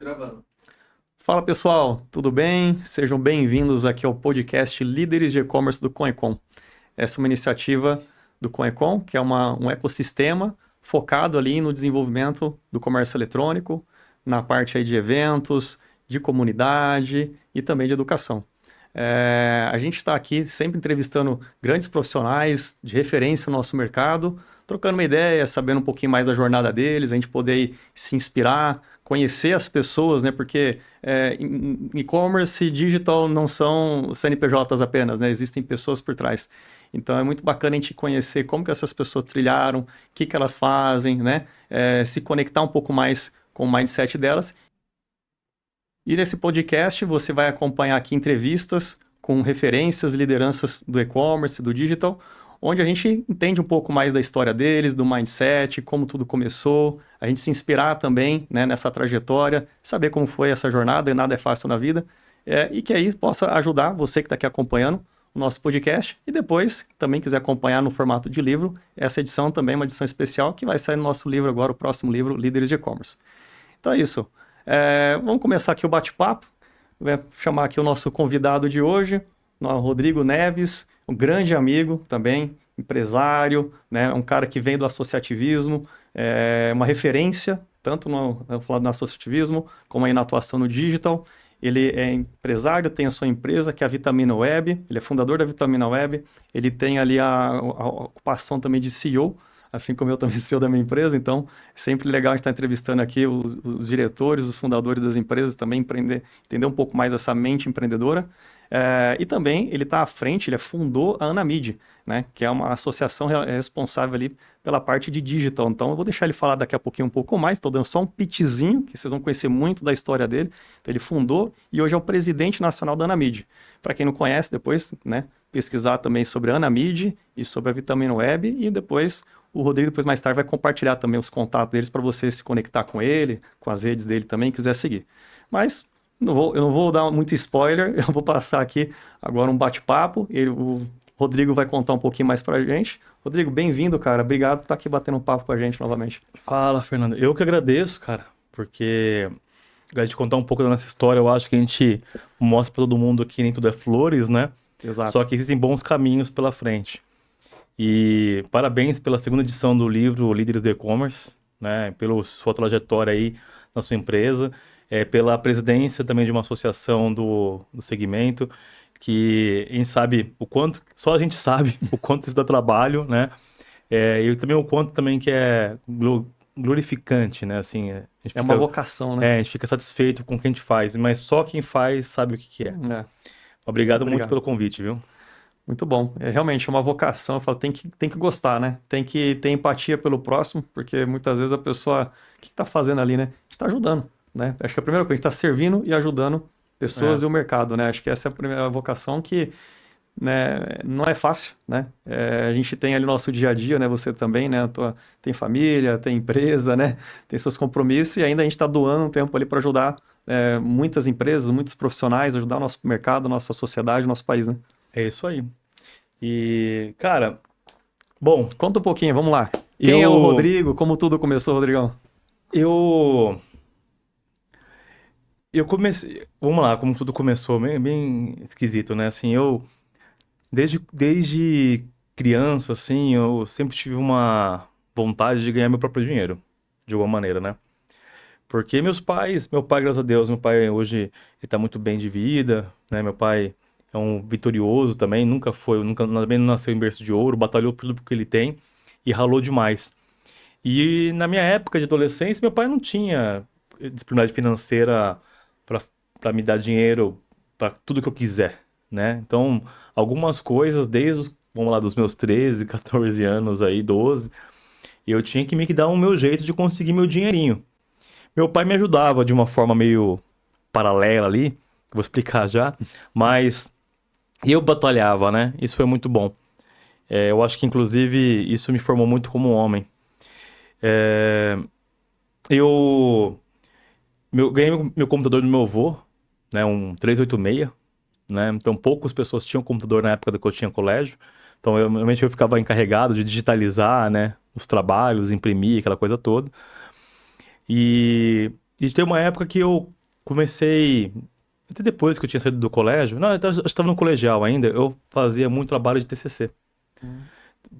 Gravando. Fala pessoal, tudo bem? Sejam bem-vindos aqui ao podcast Líderes de E-Commerce do Conecom. Essa é uma iniciativa do Conecom, que é um ecossistema focado ali no desenvolvimento do comércio eletrônico, na parte aí de eventos, de comunidade e também de educação. A gente está aqui sempre entrevistando grandes profissionais de referência no nosso mercado, trocando uma ideia, sabendo um pouquinho mais da jornada deles, a gente poder se inspirar, conhecer as pessoas, né? Porque e-commerce e digital não são CNPJs apenas, né? Existem pessoas por trás. Então é muito bacana a gente conhecer como que essas pessoas trilharam, o que que elas fazem, né? Se conectar um pouco mais com o mindset delas. E nesse podcast você vai acompanhar aqui entrevistas com referências, lideranças do e-commerce, do digital, onde a gente entende um pouco mais da história deles, do mindset, como tudo começou, a gente se inspirar também, né, nessa trajetória, saber como foi essa jornada, e nada é fácil na vida, e que aí possa ajudar você que está aqui acompanhando o nosso podcast e depois também quiser acompanhar no formato de livro, essa edição também é uma edição especial que vai sair no nosso livro agora, o próximo livro, Líderes de E-Commerce. Então é isso. Vamos começar aqui o bate-papo. Vou chamar aqui o nosso convidado de hoje, o Rodrigo Neves, um grande amigo também, empresário, né? Um cara que vem do associativismo, uma referência, tanto no associativismo, como aí na atuação no digital. Ele é empresário, tem a sua empresa, que é a Vitamina Web, ele é fundador da Vitamina Web, ele tem ali a ocupação também de CEO, assim como eu também sou da minha empresa, então é sempre legal a gente estar entrevistando aqui os diretores, os fundadores das empresas, também entender um pouco mais dessa mente empreendedora. E também ele está à frente, ele fundou a Anamid, né, que é uma associação responsável ali pela parte de digital. Então eu vou deixar ele falar daqui a pouquinho um pouco mais, estou dando só um pitchzinho, que vocês vão conhecer muito da história dele. Então, ele fundou e hoje é o presidente nacional da Anamid. Para quem não conhece, depois, né, pesquisar também sobre a Anamid e sobre a Vitamina Web e depois o Rodrigo, depois mais tarde, vai compartilhar também os contatos deles para você se conectar com ele, com as redes dele também, quiser seguir. Mas eu não vou dar muito spoiler, eu vou passar aqui agora um bate-papo. O Rodrigo vai contar um pouquinho mais para a gente. Rodrigo, bem-vindo, cara. Obrigado por estar aqui batendo um papo com a gente novamente. Fala, Fernando. Eu que agradeço, cara, porque a gente contar um pouco da nossa história, eu acho que a gente mostra para todo mundo que nem tudo é flores, né? Exato. Só que existem bons caminhos pela frente. E parabéns pela segunda edição do livro Líderes do E-Commerce, né? Pela sua trajetória aí na sua empresa, pela presidência também de uma associação do segmento, que a gente sabe o quanto, só a gente sabe o quanto isso dá trabalho, né? E também o quanto também que é glorificante, né? Assim, a gente uma vocação, né? a gente fica satisfeito com o que a gente faz, mas só quem faz sabe o que é. Obrigado muito pelo convite, viu? Muito bom. Realmente é uma vocação. Eu falo, tem que gostar, né? Tem que ter empatia pelo próximo, porque muitas vezes a pessoa, o que está fazendo ali, né? A gente está ajudando, né? Acho que a primeira coisa, a gente está servindo e ajudando pessoas e o mercado, né? Acho que essa é a primeira vocação que, né, não é fácil, né? A gente tem ali nosso dia a dia, né? Você também, né? Tem família, tem empresa, né? Tem seus compromissos e ainda a gente está doando um tempo ali para ajudar muitas empresas, muitos profissionais, ajudar o nosso mercado, nossa sociedade, nosso país, né? É isso aí. E, cara, bom... Conta um pouquinho, vamos lá. Quem é o Rodrigo? Como tudo começou, Rodrigão? Eu comecei... Vamos lá, como tudo começou, bem esquisito, né? Assim, desde criança, assim, eu sempre tive uma vontade de ganhar meu próprio dinheiro, de alguma maneira, né? Porque meu pai, graças a Deus, meu pai hoje, ele tá muito bem de vida, né? Meu pai é um vitorioso também, também não nasceu em berço de ouro, batalhou por tudo que ele tem e ralou demais. E na minha época de adolescência, meu pai não tinha disponibilidade financeira para me dar dinheiro para tudo que eu quiser, né? Então, algumas coisas vamos lá, dos meus 13, 14 anos aí, 12, eu tinha que meio que dar o meu jeito de conseguir meu dinheirinho. Meu pai me ajudava de uma forma meio paralela ali, vou explicar já, mas eu batalhava, né? Isso foi muito bom. Eu acho que, inclusive, isso me formou muito como homem. Eu ganhei meu computador do meu avô, né? Um 386, né? Então, poucas pessoas tinham computador na época que eu tinha colégio. Então, realmente eu ficava encarregado de digitalizar, né? Os trabalhos, imprimir, aquela coisa toda. E tem uma época que eu comecei, até depois que eu tinha saído do colégio, não, eu estava no colegial ainda, eu fazia muito trabalho de TCC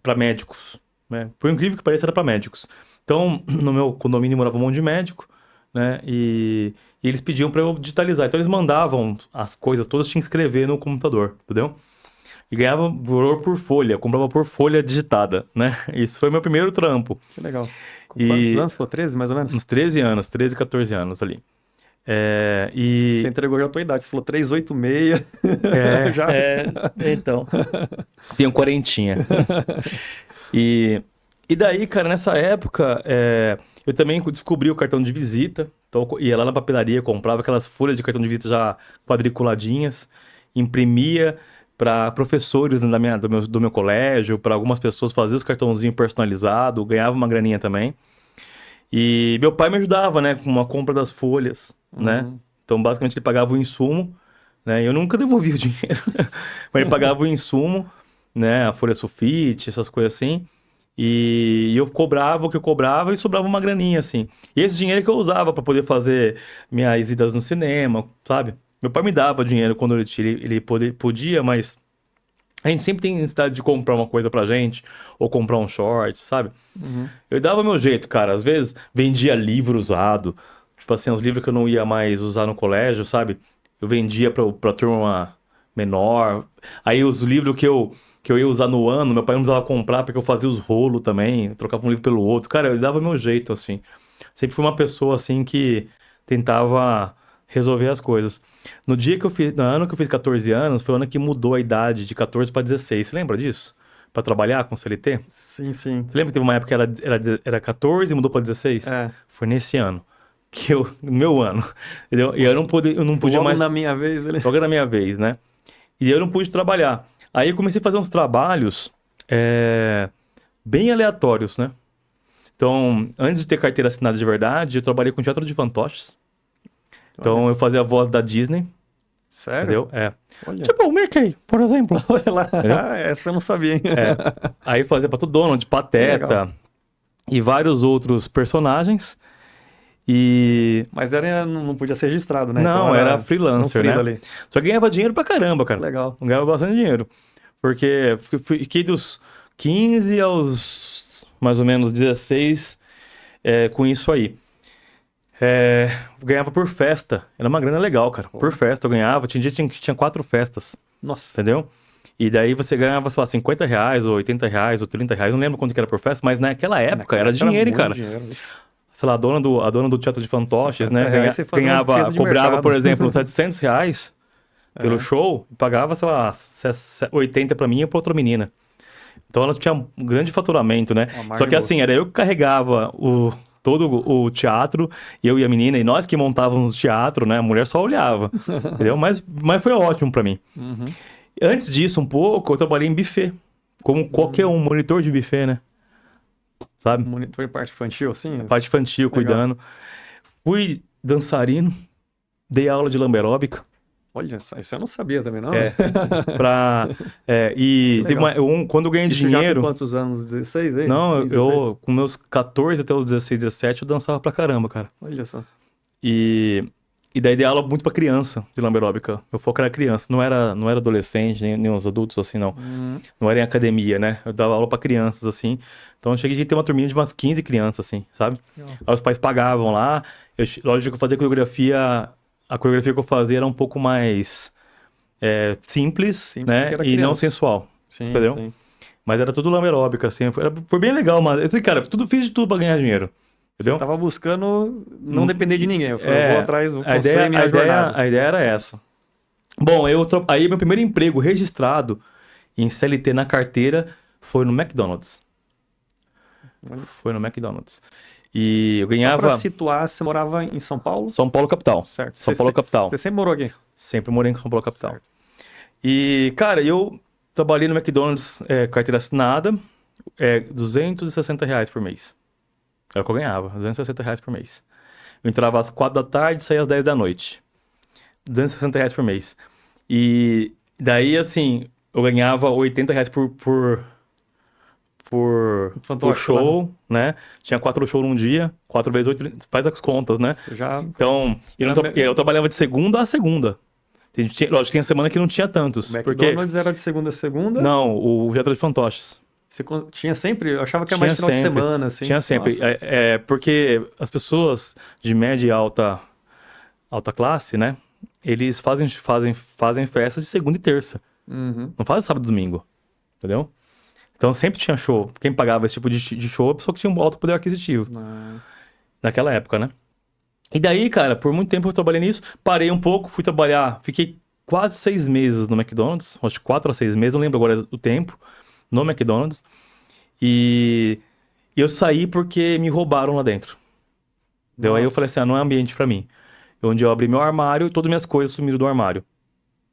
para médicos, né? Por incrível que pareça, era para médicos. Então, no meu condomínio morava um monte de médico, né? E eles pediam para eu digitalizar. Então, eles mandavam as coisas todas, tinha que escrever no computador, entendeu? E ganhava valor por folha, comprava por folha digitada, né? Isso foi meu primeiro trampo. Que legal. Com quantos E anos? Foi 13, mais ou menos? uns 13 anos, 13, 14 anos ali. Você entregou já a tua idade. Você falou 386. Já? Então. Tenho quarentinha. E daí, cara, nessa época, eu também descobri o cartão de visita. Então, eu ia lá na papelaria, comprava aquelas folhas de cartão de visita já quadriculadinhas, imprimia para professores do meu colégio, para algumas pessoas fazer os cartãozinhos personalizados, ganhava uma graninha também. E meu pai me ajudava, né, com a compra das folhas, né? Então, basicamente, ele pagava o insumo, né? Eu nunca devolvi o dinheiro, mas ele pagava o insumo, né? A folha sulfite, essas coisas assim. E eu cobrava o que eu cobrava e sobrava uma graninha, assim. E esse dinheiro que eu usava para poder fazer minhas idas no cinema, sabe? Meu pai me dava dinheiro quando ele podia, mas a gente sempre tem necessidade de comprar uma coisa pra gente, ou comprar um short, sabe? Eu dava meu jeito, cara. Às vezes vendia livro usado, tipo assim, os livros que eu não ia mais usar no colégio, sabe? Eu vendia pra turma menor. Aí os livros que eu ia usar no ano, meu pai não precisava comprar porque eu fazia os rolos também, eu trocava um livro pelo outro. Cara, eu dava meu jeito, assim. Sempre fui uma pessoa, assim, que tentava resolver as coisas. No ano que eu fiz 14 anos, foi o ano que mudou a idade de 14 para 16. Você lembra disso? Pra trabalhar com CLT? Sim, sim. Você lembra que teve uma época que era 14 e mudou pra 16? É. Foi nesse ano. No meu ano. Entendeu? E eu não podia Logo mais. na minha vez, ele... Logo na minha vez, né? E eu não pude trabalhar. Aí eu comecei a fazer uns trabalhos bem aleatórios, né? Então, antes de ter carteira assinada de verdade, eu trabalhei com teatro de fantoches. Então, eu fazia a voz da Disney, Sério? entendeu? É. Olha. Tipo o Mickey, por exemplo. Olha lá. Entendeu? Essa eu não sabia, hein? Aí fazia Pato Donald, Legal. Pateta e vários outros personagens. Mas não podia ser registrado, né? Não, Então era freelancer, né? ali. Só que ganhava dinheiro pra caramba, cara. Legal. Ganhava bastante dinheiro. Porque fiquei dos 15 aos mais ou menos 16 com isso aí. Ganhava por festa. Era uma grana legal, cara. Por festa eu ganhava. Tinha dia que tinha 4 festas. Nossa. Entendeu? E daí você ganhava, sei lá, 50 reais, ou 80 reais, ou 30 reais. Não lembro quanto que era por festa, mas naquela época era dinheiro, hein, cara. Sei lá, a dona do teatro de fantoches, né? Cobrava, por exemplo, 700 reais pelo show e pagava, sei lá, 80 pra mim e pra outra menina. Então ela tinha um grande faturamento, né? Só que assim, era eu que carregava todo o teatro, eu e a menina, e nós que montávamos o teatro, né? A mulher só olhava, entendeu? Mas foi ótimo pra mim. Antes disso, um pouco, eu trabalhei em buffet. Como qualquer monitor de buffet, né? Sabe? Monitor de parte infantil, sim? Parte infantil, cuidando. Fui dançarino, dei aula de lamberóbica. Olha, isso eu não sabia também, não. E teve quando eu ganhei dinheiro... Já com quantos anos? 16 aí? Não, 15, eu com meus 14 até os 16, 17, eu dançava pra caramba, cara. Olha só. E daí dei aula muito pra criança de lamberóbica. Meu foco era criança, não era adolescente, nem os adultos, assim, não. Não era em academia, né? Eu dava aula pra crianças, assim. Então eu cheguei a ter uma turminha de umas 15 crianças, assim, sabe? Aí os pais pagavam lá. Lógico que eu fazia coreografia... A coreografia que eu fazia era um pouco mais simples, né? E não sensual, entendeu? Sim. Mas era tudo lamberóbica, assim. Foi bem legal, mas... Assim, cara, fiz de tudo pra ganhar dinheiro. Entendeu? Você tava buscando não depender de ninguém. Eu vou atrás, construir minha jornada. jornada. A ideia era essa. Bom, aí meu primeiro emprego registrado em CLT na carteira foi no McDonald's. E eu ganhava... Só pra situar, você morava em São Paulo? São Paulo, capital. Certo. São Paulo, capital. Você sempre morou aqui? Sempre morei em São Paulo, capital. Certo. E, cara, eu trabalhei no McDonald's, carteira assinada, R$260 por mês. É o que eu ganhava, R$260 por mês. Eu entrava às 4 da tarde e saía às 10 da noite. R$260 por mês. E daí, assim, eu ganhava R$80 por por Fantoche, show, né? Tinha 4 shows num dia, 4 vezes 8, faz as contas, né? Você já... Então, eu trabalhava de segunda a segunda. Lógico, tinha semana que não tinha tantos. O Porque, McDonald's era de segunda a segunda? não, o Viatura de Fantoches. Você tinha sempre? Eu achava que era Tinha mais final de sempre, semana, assim. tinha sempre. Nossa. Porque as pessoas de média e alta classe, né? Eles fazem festas de segunda e terça. Uhum. Não fazem sábado e domingo, entendeu? Então sempre tinha show. Quem pagava esse tipo de show é a pessoa que tinha um alto poder aquisitivo. Ah, Naquela época, né? E daí, cara, por muito tempo eu trabalhei nisso. Parei um pouco, fui trabalhar. Fiquei quase 6 meses no McDonald's. Acho que 4 a 6 meses, não lembro agora o tempo. No McDonald's. E eu saí porque me roubaram lá dentro. Deu? Aí eu nossa. falei assim, não é ambiente pra mim. Onde eu abri meu armário e todas as minhas coisas sumiram do armário.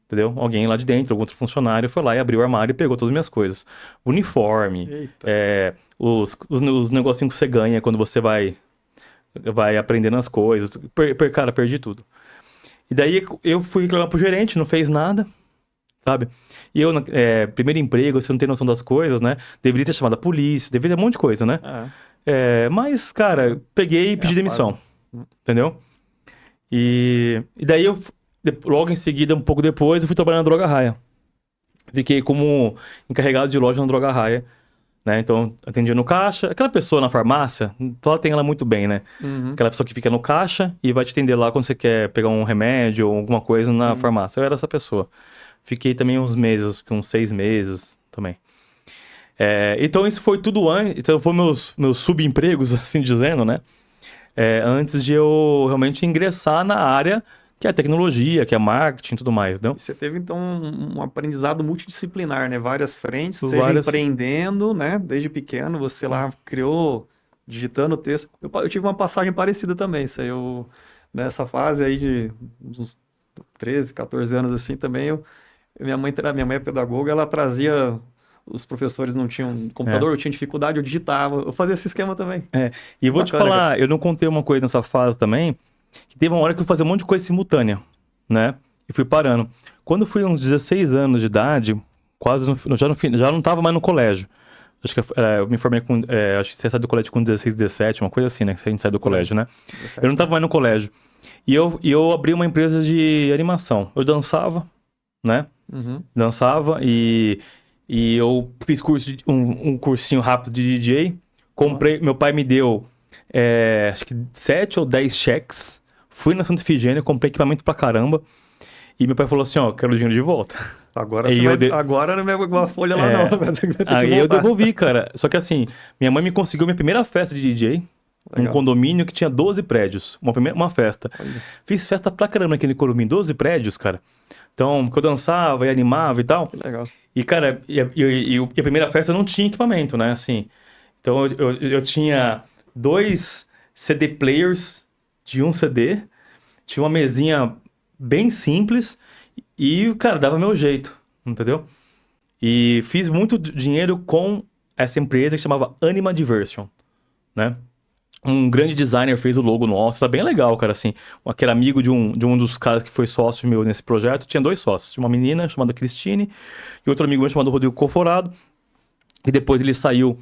Entendeu? Alguém lá de dentro, algum outro funcionário, foi lá e abriu o armário e pegou todas as minhas coisas. Uniforme, Eita. os negocinhos que você ganha quando você vai aprendendo as coisas. Cara, perdi tudo. E daí eu fui reclamar pro gerente, não fez nada, sabe? E eu, primeiro emprego, você não tem noção das coisas, né? Deveria ter chamado a polícia, deveria ter um monte de coisa, né? Mas, cara, eu peguei e pedi a demissão, fase. entendeu? E daí logo em seguida, um pouco depois, eu fui trabalhar na Droga Raia. Fiquei como encarregado de loja na Droga Raia, né? Então, atendia no caixa. Aquela pessoa na farmácia, ela tem ela muito bem, né? Uhum. Aquela pessoa que fica no caixa e vai te atender lá quando você quer pegar um remédio ou alguma coisa na Sim. farmácia. Eu era essa pessoa. Fiquei também uns meses, uns 6 meses também. Então, isso foi tudo antes. Então, foi meus subempregos, assim dizendo, né? Antes de eu realmente ingressar na área que é a tecnologia, que é marketing e tudo mais, não? Você teve, então, um aprendizado multidisciplinar, né? Várias frentes, seja empreendendo, né? Desde pequeno, você lá criou, digitando texto. Eu tive uma passagem parecida também. Isso aí nessa fase aí de uns 13, 14 anos assim, também, minha mãe é pedagoga, ela trazia... Os professores não tinham computador, eu tinha dificuldade, eu digitava. Eu fazia esse esquema também. E vou te Bacana, falar, cara. eu não contei uma coisa nessa fase também, que teve uma hora que eu fazia um monte de coisa simultânea, né? E fui parando. Quando eu fui uns 16 anos de idade, quase já não tava mais no colégio. Acho que eu me formei com. Acho que você sai do colégio com 16, 17, uma coisa assim, né? Que a gente sai do colégio, né? 17, Eu não tava mais no colégio. E eu abri uma empresa de animação. Eu dançava, né? Uhum. Dançava e eu fiz um cursinho rápido de DJ. Comprei, meu pai me deu acho que 7 ou 10 cheques. Fui na Santa Efigênia, comprei equipamento pra caramba. E meu pai falou assim, ó, quero o dinheiro de volta. Agora Aí você vai. Agora não é uma folha lá, não. Vai ter que Aí eu voltar. devolvi, cara. Só que assim, minha mãe me conseguiu minha primeira festa de DJ. Num Legal. condomínio que tinha 12 prédios. Uma festa. Olha. Fiz festa pra caramba naquele condomínio, 12 prédios, cara. Então, que eu dançava e animava e tal. Que legal. E, cara, e a primeira festa não tinha equipamento, né? Assim, então, eu tinha 2 CD players de um CD, tinha uma mesinha bem simples e, cara, dava meu jeito, entendeu? E fiz muito dinheiro com essa empresa que chamava Anima Diversion, né? Um grande designer fez o logo nosso, era bem legal, cara, assim. Aquele amigo de um dos caras que foi sócio meu nesse projeto, tinha 2 sócios. Tinha uma menina chamada Cristine e outro amigo meu chamado Rodrigo Coforado. E depois ele saiu,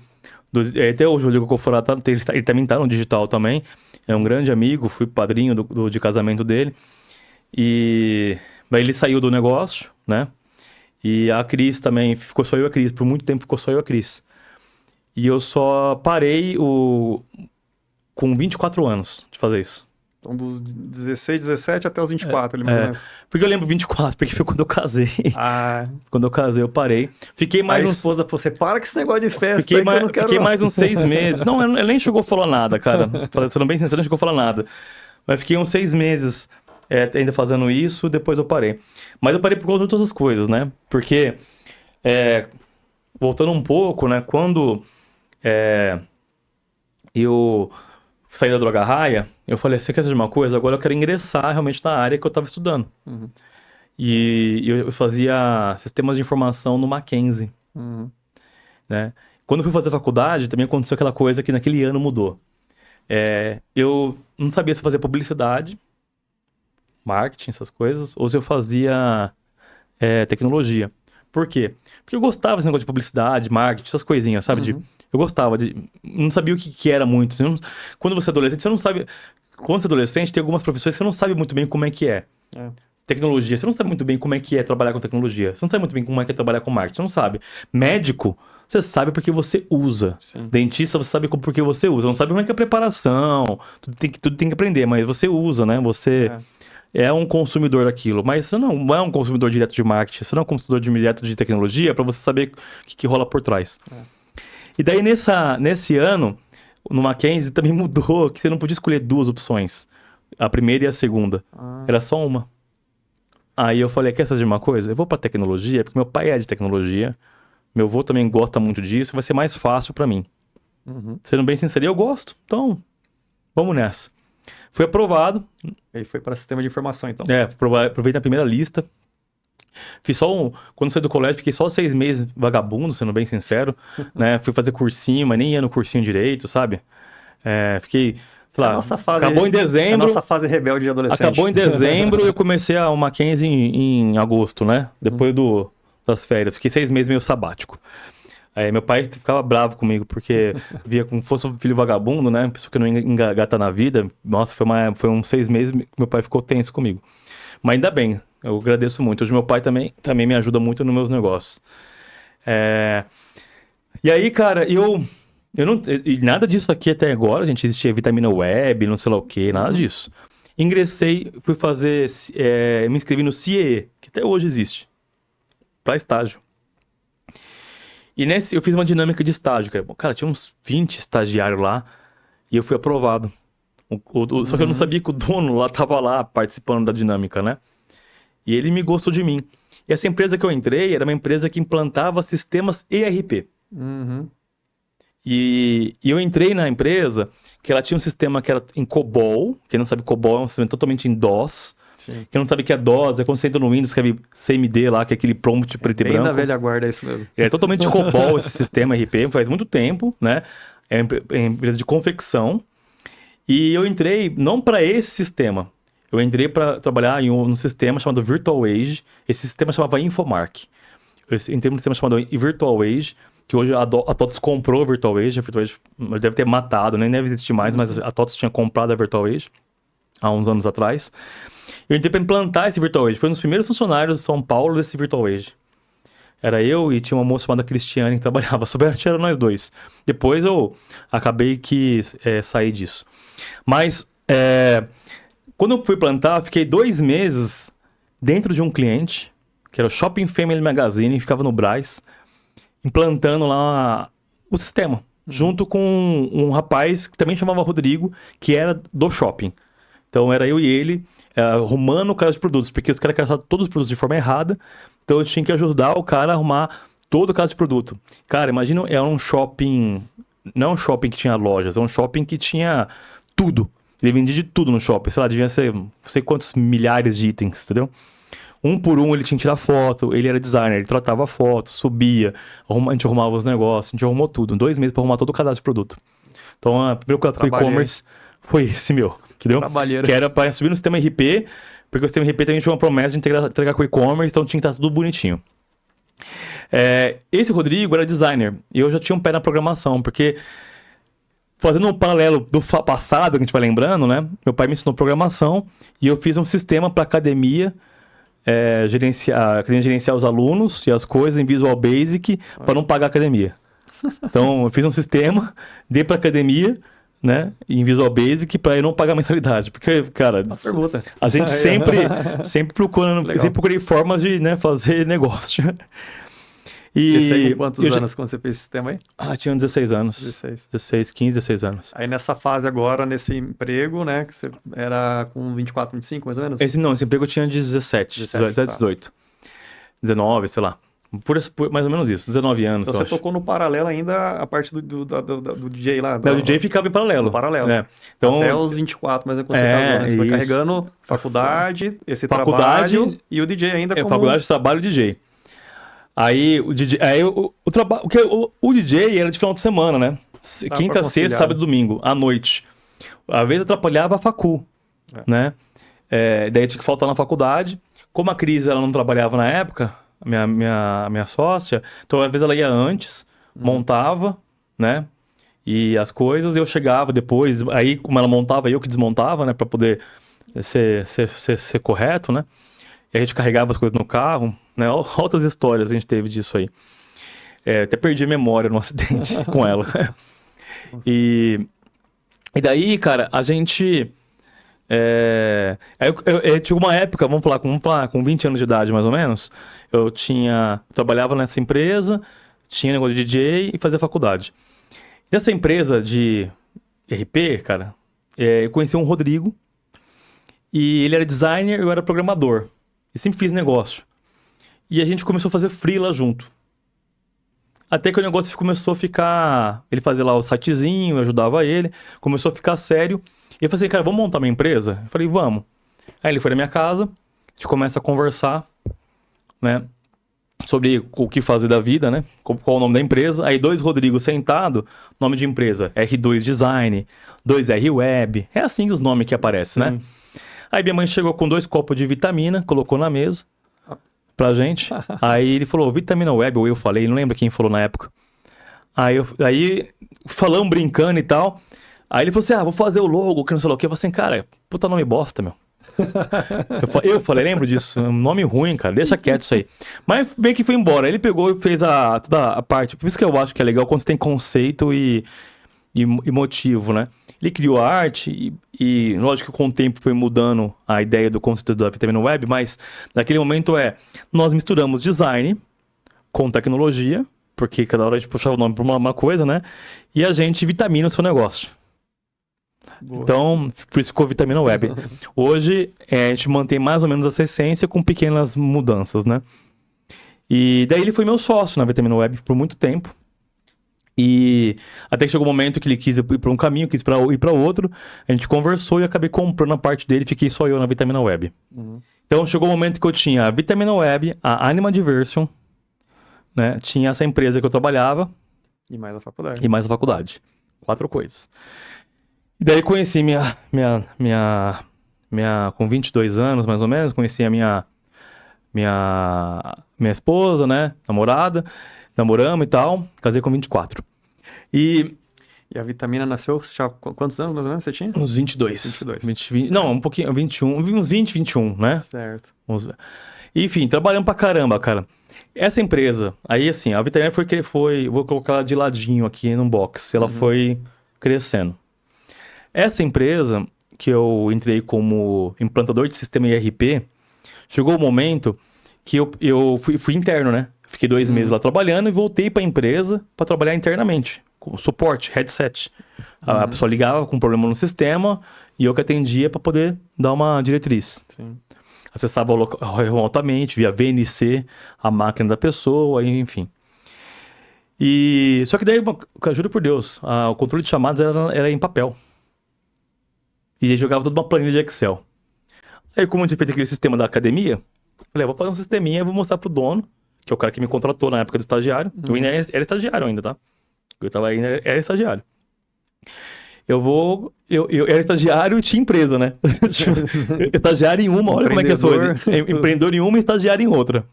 até hoje o Rodrigo Coforado, ele também tá no digital também. É um grande amigo, fui padrinho de casamento dele. E aí ele saiu do negócio, né? E a Cris também, ficou só eu e a Cris, por muito tempo ficou só eu e a Cris. E eu só parei com 24 anos de fazer isso. Então, dos 16, 17 até os 24, ali mais ou menos. Porque eu lembro 24, porque foi quando eu casei. Quando eu casei, eu parei. Fiquei mais a esposa falou, você para com esse negócio de festa Fiquei, aí que eu não quero fiquei não. mais uns 6 meses. Não, ele nem chegou a falar nada, cara. Sendo bem sincero, não chegou a falar nada. Mas fiquei uns 6 meses ainda fazendo isso, depois eu parei. Mas eu parei por conta de outras as coisas, né? Porque, voltando um pouco, né? Quando eu saí da Droga Raia, eu falei, você quer saber de uma coisa? Agora eu quero ingressar realmente na área que eu estava estudando. Uhum. E eu fazia sistemas de informação no Mackenzie, Uhum. né? Quando eu fui fazer faculdade, também aconteceu aquela coisa que naquele ano mudou. Eu não sabia se eu fazia publicidade, marketing, essas coisas, ou se eu fazia tecnologia. Por quê? Porque eu gostava desse negócio de publicidade, marketing, essas coisinhas, sabe? Eu gostava de... Não sabia o que era muito. Quando você é adolescente, você não sabe... Quando você é adolescente, tem algumas profissões que você não sabe muito bem como é que é. Tecnologia, você não sabe muito bem como é que é trabalhar com tecnologia. Você não sabe muito bem como é que é trabalhar com marketing. Você não sabe. Médico, você sabe porque você usa. Sim. Dentista, você sabe porque você usa. Você não sabe como é que é a preparação. Tudo tem que aprender, mas você usa, né? Você é um consumidor daquilo. Mas você não é um consumidor direto de marketing. Você não é um consumidor direto de tecnologia para você saber o que rola por trás. E daí, nesse ano, no Mackenzie também mudou que você não podia escolher duas opções. A primeira e a segunda. Era só uma. Aí eu falei, quer saber de uma coisa? Eu vou pra tecnologia, porque meu pai é de tecnologia. Meu avô também gosta muito disso. Vai ser mais fácil pra mim. Sendo bem sincero, eu gosto. Então, vamos nessa. Fui aprovado. E foi para sistema de informação, então. Aprovei na primeira lista. Fiz quando saí do colégio, fiquei só 6 meses vagabundo, sendo bem sincero. Né? Fui fazer cursinho, mas nem ia no cursinho direito, sabe? Fiquei... A nossa fase, acabou em dezembro. A nossa fase rebelde de adolescente. Acabou em dezembro e eu comecei o Mackenzie em agosto, né? Depois das férias. Fiquei 6 meses meio sabático. Aí meu pai ficava bravo comigo, porque via como fosse um filho vagabundo, né? Pessoa que não engata na vida. Nossa, foi uns 6 meses que meu pai ficou tenso comigo. Mas ainda bem, eu agradeço muito. Hoje meu pai também me ajuda muito nos meus negócios. E aí, cara, e nada disso aqui até agora, gente, existia vitamina web, não sei lá o que, nada disso. Ingressei, fui fazer, me inscrevi no CIE, que até hoje existe, para estágio. E eu fiz uma dinâmica de estágio, cara. Cara, tinha uns 20 estagiários lá e eu fui aprovado. Só que eu não sabia que o dono lá tava lá participando da dinâmica, né? E ele me gostou de mim. E essa empresa que eu entrei era uma empresa que implantava sistemas ERP. E eu entrei na empresa que ela tinha um sistema que era em COBOL. Quem não sabe, COBOL é um sistema totalmente em DOS. Sim. Quem não sabe o que é DOS, é quando você entra no Windows, escreve CMD lá, que é aquele prompt preto e branco. Bem da velha guarda, é isso mesmo. É totalmente COBOL esse sistema RP, faz muito tempo, né? É uma empresa de confecção. E eu entrei não para esse sistema. Eu entrei para trabalhar num sistema chamado Virtual Age. Esse sistema chamava Infomark. Eu entrei num sistema chamado Virtual Age, que hoje a TOTUS comprou a Virtual Age. A Virtual Age deve ter matado, nem deve existir mais, mas a TOTUS tinha comprado a Virtual Age há uns anos atrás. Eu entrei para implantar esse Virtual Age. Foi um dos primeiros funcionários de São Paulo desse Virtual Age. Era eu e tinha uma moça chamada Cristiane que trabalhava. Somente era nós dois. Depois eu acabei que saí disso. Mas quando eu fui plantar, eu fiquei 2 meses dentro de um cliente, que era o Shopping Family Magazine, ficava no Brás, implantando lá o sistema. Junto com um rapaz que também chamava Rodrigo, que era do shopping. Então era eu e ele arrumando o cadastro de produtos, porque os caras cadastravam todos os produtos de forma errada, então eu tinha que ajudar o cara a arrumar todo o cadastro de produto. Cara, imagina, era um shopping, não um shopping que tinha lojas, é um shopping que tinha tudo. Ele vendia de tudo no shopping, sei lá, devia ser não sei quantos milhares de itens, entendeu? Um por um ele tinha que tirar foto, ele era designer, ele tratava a foto, subia, a gente arrumava os negócios, a gente arrumou tudo. 2 meses para arrumar todo o cadastro de produto. Então, o primeiro contato com o e-commerce foi esse meu. Entendeu? Que era para subir no sistema RP, porque o sistema RP também tinha uma promessa de entregar com o e-commerce, então tinha que estar tudo bonitinho. Esse Rodrigo era designer, e eu já tinha um pé na programação, porque fazendo um paralelo do passado, que a gente vai lembrando, né? Meu pai me ensinou programação, e eu fiz um sistema para academia, gerenciar os alunos e as coisas em Visual Basic, para não pagar a academia. Então, eu fiz um sistema, dei para academia, né, em Visual Basic para eu não pagar mensalidade, porque, cara, a gente sempre procurei formas de, né, fazer negócio. E você aí com quantos anos quando você fez esse sistema aí? Tinha 16 anos. 15, 16 anos. Aí nessa fase agora, nesse emprego, né, que você era com 24, 25 mais ou menos? Esse emprego eu tinha 17, 18. 19, sei lá. Por mais ou menos isso, 19 anos, então eu você tocou no paralelo ainda a parte do DJ lá. O DJ ficava em paralelo. No paralelo. Então, até os 24, mas quando você casou, né? Você foi carregando faculdade, trabalho e o DJ ainda como... Faculdade, trabalho e DJ. Aí o DJ... o DJ era de final de semana, né? Quinta, sexta, sábado e domingo, à noite. Às vezes atrapalhava a facu, né? Daí tinha que faltar na faculdade. Como a Cris ela não trabalhava na época... minha sócia, então às vezes ela ia antes, montava, né? E as coisas, eu chegava depois, aí como ela montava, eu que desmontava, né? Pra poder ser correto, né? E a gente carregava as coisas no carro, né? Outras histórias a gente teve disso aí. Até perdi a memória no acidente com ela. E daí, cara, a gente... eu tinha uma época, vamos falar, com 20 anos de idade mais ou menos, trabalhava nessa empresa, tinha negócio de DJ e fazia faculdade. Nessa empresa de RP, cara, eu conheci um Rodrigo e ele era designer e eu era programador. E sempre fiz negócio. E a gente começou a fazer freela junto. Até que o negócio começou a ficar... Ele fazia lá o sitezinho, eu ajudava ele. Começou a ficar sério. E eu falei assim, cara, vamos montar uma empresa? Eu falei, vamos. Aí ele foi na minha casa, a gente começa a conversar, né? Sobre o que fazer da vida, né? Qual o nome da empresa. Aí 2 Rodrigo sentado, nome de empresa, R2 Design, 2R Web. É assim os nomes que aparecem, né? Aí minha mãe chegou com 2 copos de vitamina, colocou na mesa pra gente. Aí ele falou, Vitamina Web, ou eu falei, não lembro quem falou na época. Aí falamos brincando e tal. Aí ele falou assim, vou fazer o logo, que não sei lá o que. Eu falei assim, cara, puta nome bosta, meu. Eu falei, lembro disso, um nome ruim, cara, deixa quieto isso aí. Mas bem que foi embora, ele pegou e fez toda a parte, por isso que eu acho que é legal quando você tem conceito e motivo, né? Ele criou a arte e lógico que com o tempo foi mudando a ideia do conceito da Vitamina Web, mas naquele momento nós misturamos design com tecnologia, porque cada hora a gente puxava o nome pra uma coisa, né? E a gente vitamina o seu negócio. Boa. Então, por isso ficou Vitamina Web. Hoje, a gente mantém mais ou menos essa essência com pequenas mudanças, né? E daí ele foi meu sócio na Vitamina Web por muito tempo. E até que chegou um momento que ele quis ir para um caminho, quis ir para outro. A gente conversou e acabei comprando a parte dele e fiquei só eu na Vitamina Web. Então, chegou um momento que eu tinha a Vitamina Web, a Anima Diversion, né? Tinha essa empresa que eu trabalhava. E mais a faculdade. 4 coisas. E daí conheci com 22 anos, mais ou menos, conheci a minha esposa, né, namorada, namoramos e tal, casei com 24. E a Vitamina nasceu, quantos anos mais ou menos você tinha? Uns 22. 20, não, um pouquinho, 21, uns 20, 21, né? Certo. Enfim, trabalhamos pra caramba, cara. Essa empresa, aí assim, a Vitamina vou colocar ela de ladinho aqui no box, ela foi crescendo. Essa empresa, que eu entrei como implantador de sistema ERP, chegou o momento que eu fui interno, né? Fiquei 2 meses lá trabalhando e voltei para a empresa para trabalhar internamente, com suporte, headset. A pessoa ligava com um problema no sistema e eu que atendia para poder dar uma diretriz. Sim. Acessava remotamente, via VNC, a máquina da pessoa, enfim. Só que daí, juro por Deus, o controle de chamadas era em papel. E ele jogava toda uma planilha de Excel. Aí, como eu tinha feito aquele sistema da academia, eu falei, vou fazer um sisteminha e vou mostrar pro dono, que é o cara que me contratou na época do estagiário. Eu ainda era estagiário ainda, tá? Era estagiário. Eu era estagiário e tinha empresa, né? Estagiário em uma, olha como é que é as coisas. Empreendedor em uma e estagiário em outra.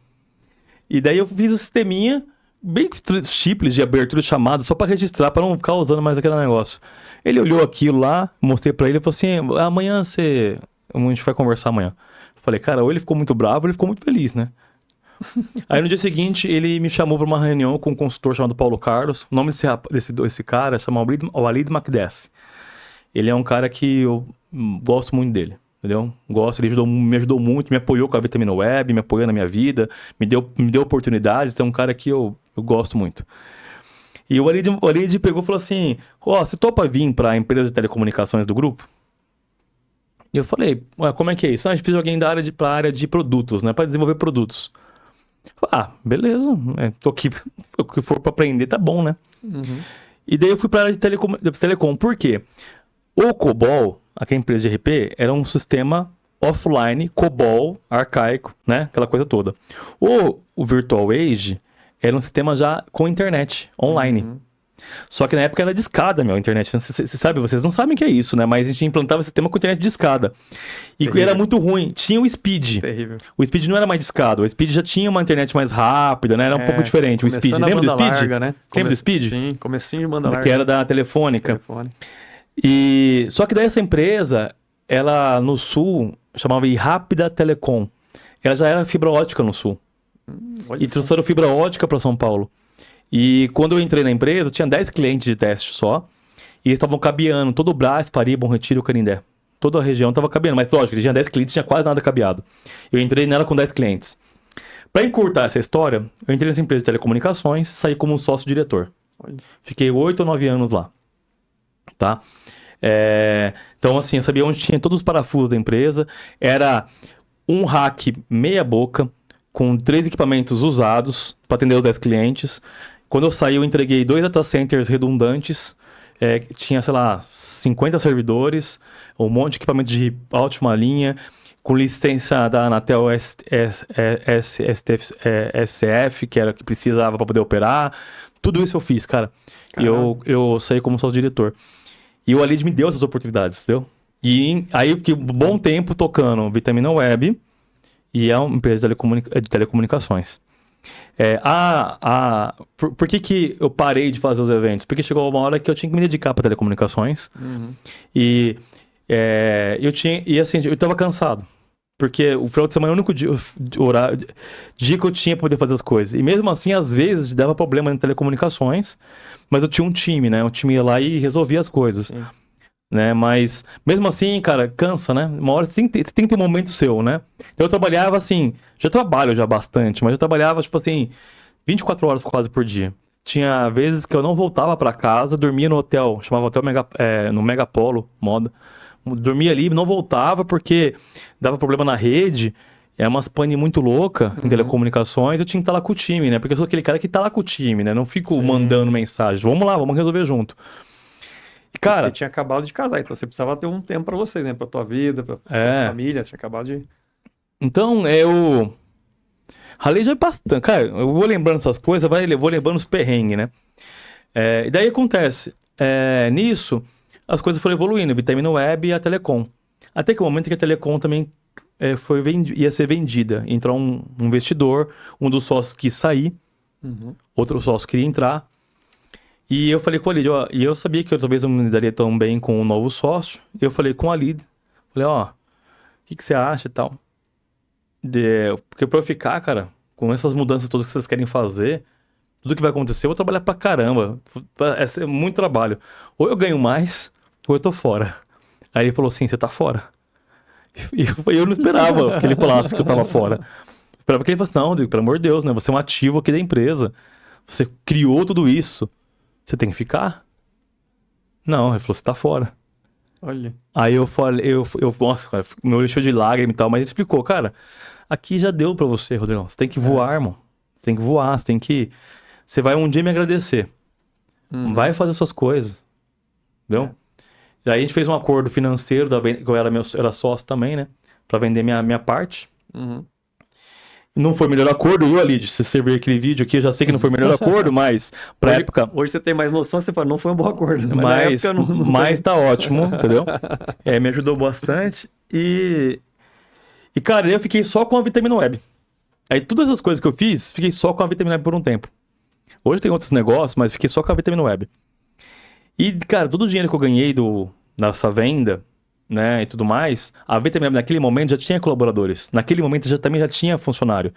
E daí eu fiz o sisteminha, bem simples de abertura de chamada, só pra registrar, pra não ficar usando mais aquele negócio. Ele olhou aquilo lá, mostrei pra ele e falou assim, amanhã a gente vai conversar amanhã. Eu falei, cara, ou ele ficou muito bravo ou ele ficou muito feliz, né? Aí no dia seguinte, ele me chamou pra uma reunião com um consultor chamado Paulo Carlos. O nome desse cara chama Walid Makdess. Ele é um cara que eu gosto muito dele, entendeu? Ele me ajudou muito, me apoiou com a Vitamina Web, me apoiou na minha vida, me deu oportunidades, então é um cara que eu gosto muito. E o Walid pegou e falou assim, você topa vir pra empresa de telecomunicações do grupo? E eu falei, como é que é isso? A gente precisa de alguém pra área de produtos, né? Pra desenvolver produtos. Beleza, tô aqui, o que for pra aprender tá bom, né? E daí eu fui pra área de telecom. Por quê? O COBOL, aquela empresa de RP, era um sistema offline, COBOL, arcaico, né? Aquela coisa toda. O Virtual Age era um sistema já com internet, online. Só que na época era de escada, meu, a internet. Você sabe, vocês não sabem o que é isso, né? Mas a gente implantava sistema com internet de escada. E Terrível. era muito ruim. Tinha o Speed. Terrível. O Speed não era mais de escada. O Speed já tinha uma internet mais rápida, né? Era um pouco diferente. O Speed, começando a lembra do banda Speed? larga, né? Lembra do Speed? Sim, comecinho de banda larga. Que era da Telefônica. Telefone. E só que daí essa empresa, ela no sul, chamava Rápida Telecom. Ela já era fibra ótica no sul. Olha E só. trouxeram fibra ótica para São Paulo. E quando eu entrei na empresa, tinha 10 clientes de teste só. E eles estavam cabeando todo o Brás, Pari, Bom Retiro, Canindé. Toda a região estava cabeando. Mas lógico, tinha 10 clientes, tinha quase nada cabeado. Eu entrei nela com 10 clientes. Para encurtar essa história, eu entrei nessa empresa de telecomunicações, saí como sócio-diretor. Olha. Fiquei 8 ou 9 anos lá. Tá? Então, assim, eu sabia onde tinha todos os parafusos da empresa. Era um rack meia boca, com 3 equipamentos usados para atender os 10 clientes. Quando eu saí, eu entreguei 2 data centers redundantes. Tinha, sei lá, 50 servidores, um monte de equipamento de última linha, com licença da Anatel SCF, que era o que precisava para poder operar. Tudo isso eu fiz, cara. E eu saí como sócio-diretor. E o Alid me deu essas oportunidades, entendeu? E aí eu fiquei um bom tempo tocando Vitamina Web, e é uma empresa de telecomunicações. Por que eu parei de fazer os eventos? Porque chegou uma hora que eu tinha que me dedicar para telecomunicações. Uhum. E eu tava cansado. Porque o final de semana é o único dia que eu tinha para poder fazer as coisas. E mesmo assim, às vezes, dava problema em telecomunicações. Mas eu tinha um time, né? Um time ia lá e resolvia as coisas. Sim. Né? Mas, mesmo assim, cara, cansa, né? Uma hora você tem que ter um momento seu, né? Então eu trabalhava assim, já trabalho já bastante, mas eu trabalhava, tipo assim, 24 horas quase por dia. Tinha vezes que eu não voltava pra casa, dormia no hotel, chamava hotel no Megapolo, moda. Dormia ali, não voltava porque dava problema na rede. É umas pane muito louca em telecomunicações. Eu tinha que estar lá com o time, né? Porque eu sou aquele cara que tá lá com o time, né? Não fico mandando mensagem. Vamos lá, vamos resolver junto. E, cara, você tinha acabado de casar, então você precisava ter um tempo pra vocês, né? Pra tua vida, pra família. Você tinha acabado de... Então, eu ralei já bastante. Cara, eu vou lembrando essas coisas, eu vou lembrando os perrengues, né? E daí acontece, nisso, as coisas foram evoluindo, Vitamina Web e a Telecom. Até que o momento que a Telecom também ia ser vendida. Entrou um investidor, um dos sócios quis sair, outro sócio queria entrar. E eu falei com o Alid, e eu sabia que eu talvez não me daria tão bem com o novo sócio. Eu falei com o Alid, falei, o que você acha e tal? Porque pra eu ficar, cara, com essas mudanças todas que vocês querem fazer, tudo que vai acontecer, eu vou trabalhar pra caramba. É muito trabalho. Ou eu ganho mais, ou eu tô fora. Aí ele falou assim, você tá fora. E eu não esperava que ele falasse que eu tava fora. Eu esperava que ele falasse, não, Diego, pelo amor de Deus, né? Você é um ativo aqui da empresa. Você criou tudo isso. Você tem que ficar? Não, ele falou, você tá fora. Olha. Aí eu falei, nossa, cara, meu olho encheu de lágrima e tal, mas ele explicou, cara, aqui já deu pra você, Rodrigão. Você tem que voar, irmão. Você tem que voar, você vai um dia me agradecer. Vai fazer suas coisas. Entendeu? E aí a gente fez um acordo financeiro, que eu era sócio também, né? Pra vender minha parte. Não foi o melhor acordo, viu, Alid? Se você ver aquele vídeo aqui, eu já sei que não foi o melhor acordo, mas pra época... Hoje você tem mais noção, você fala, não foi um bom acordo. Mas na época não... Mas tá ótimo, entendeu? Me ajudou bastante. E, cara, eu fiquei só com a Vitamina Web. Aí todas as coisas que eu fiz, fiquei só com a Vitamina Web por um tempo. Hoje tem outros negócios, mas fiquei só com a Vitamina Web. E, cara, todo o dinheiro que eu ganhei nessa venda, né, e tudo mais, a Vitamina Web naquele momento já tinha colaboradores. Naquele momento também já tinha funcionário.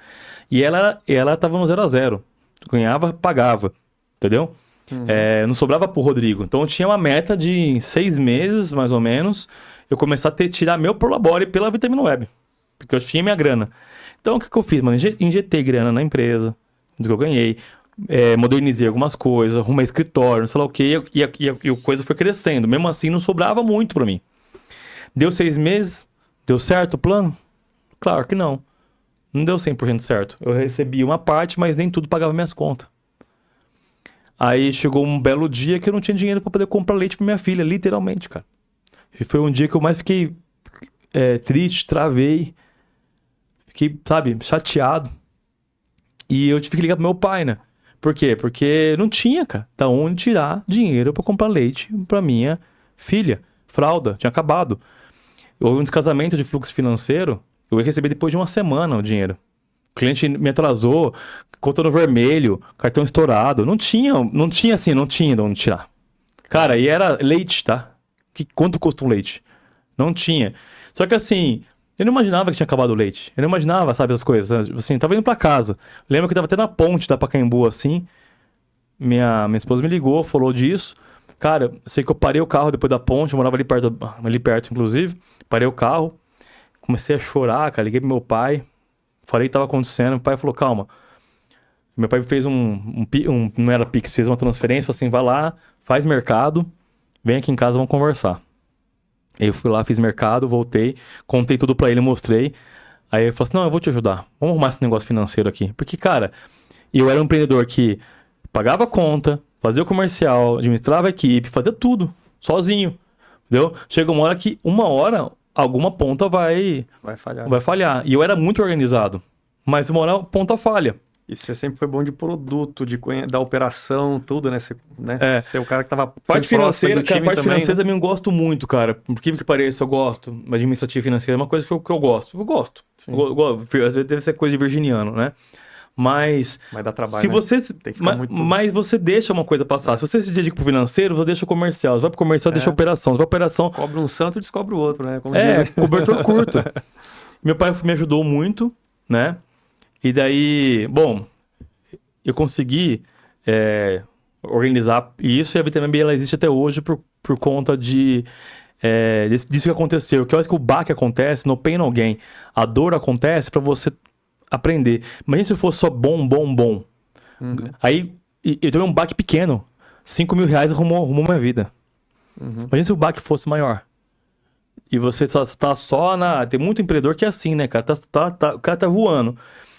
E ela tava no 0 a 0. Ganhava, pagava. Entendeu? Não sobrava pro Rodrigo. Então eu tinha uma meta de 6 meses, mais ou menos, eu começar a tirar meu prolabore pela Vitamina Web. Porque eu tinha minha grana. Então o que eu fiz, mano? Injetei grana na empresa, do que eu ganhei. Modernizei algumas coisas, arrumei escritório, sei lá o que, e a coisa foi crescendo. Mesmo assim, não sobrava muito pra mim. Deu 6 meses? Deu certo o plano? Claro que não. Não deu 100% certo. Eu recebi uma parte, mas nem tudo pagava minhas contas. Aí chegou um belo dia que eu não tinha dinheiro pra poder comprar leite pra minha filha, literalmente, cara. E foi um dia que eu mais fiquei triste, travei. Fiquei, sabe, chateado. E eu tive que ligar pro meu pai, né? Por quê? Porque não tinha, cara, da onde tirar dinheiro pra comprar leite pra minha filha. Fralda, tinha acabado. Houve um descasamento de fluxo financeiro, eu ia receber depois de uma semana o dinheiro. O cliente me atrasou, conta no vermelho, cartão estourado. Não tinha de onde tirar. Cara, e era leite, tá? Quanto custa um leite? Não tinha. Só que assim, eu não imaginava que tinha acabado o leite. Eu não imaginava, sabe, as coisas. Assim, tava indo pra casa. Lembro que tava até na ponte da Pacaembu, assim. Minha esposa me ligou, falou disso. Cara, sei que eu parei o carro depois da ponte, eu morava ali perto, inclusive. Parei o carro, comecei a chorar, cara. Liguei pro meu pai, falei o que tava acontecendo. Meu pai falou, calma. Meu pai fez não era Pix, fez uma transferência, falou assim, vai lá, faz mercado, vem aqui em casa, vamos conversar. Eu fui lá, fiz mercado, voltei, contei tudo pra ele, mostrei. Aí ele falou assim, não, eu vou te ajudar. Vamos arrumar esse negócio financeiro aqui. Porque, cara, eu era um empreendedor que pagava conta, fazia o comercial, administrava a equipe, fazia tudo, sozinho. Entendeu? Chega uma hora, alguma ponta vai falhar. E eu era muito organizado. Mas uma hora a ponta falha. E você sempre foi bom de produto, da operação, tudo, né? Você é o cara que tava parte financeira, do time parte também, financeira né? também eu gosto muito, cara. Por que pareça, eu gosto. Administrativa financeira é uma coisa que eu gosto. Eu gosto. Às vezes deve ser coisa de virginiano, né? Mas dá trabalho, se né? você, Tem que ficar mas você deixa uma coisa passar. Se você se dedica pro financeiro, você deixa o comercial. Você vai pro comercial, deixa a operação. Se a operação... Cobre um santo e descobre o outro, né? Como cobertor curto. Meu pai me ajudou muito, né? E daí, bom, eu consegui organizar isso e a Vitamina B ela existe até hoje por conta disso que aconteceu. Que eu acho que o baque acontece, no pain no gain. A dor acontece para você aprender. Imagina se fosse só bom. Uhum. Aí eu tomei um baque pequeno. 5 mil reais arrumou minha vida. Uhum. Imagina se o baque fosse maior. E você tá só na... Tem muito empreendedor que é assim, né, cara? O cara tá voando.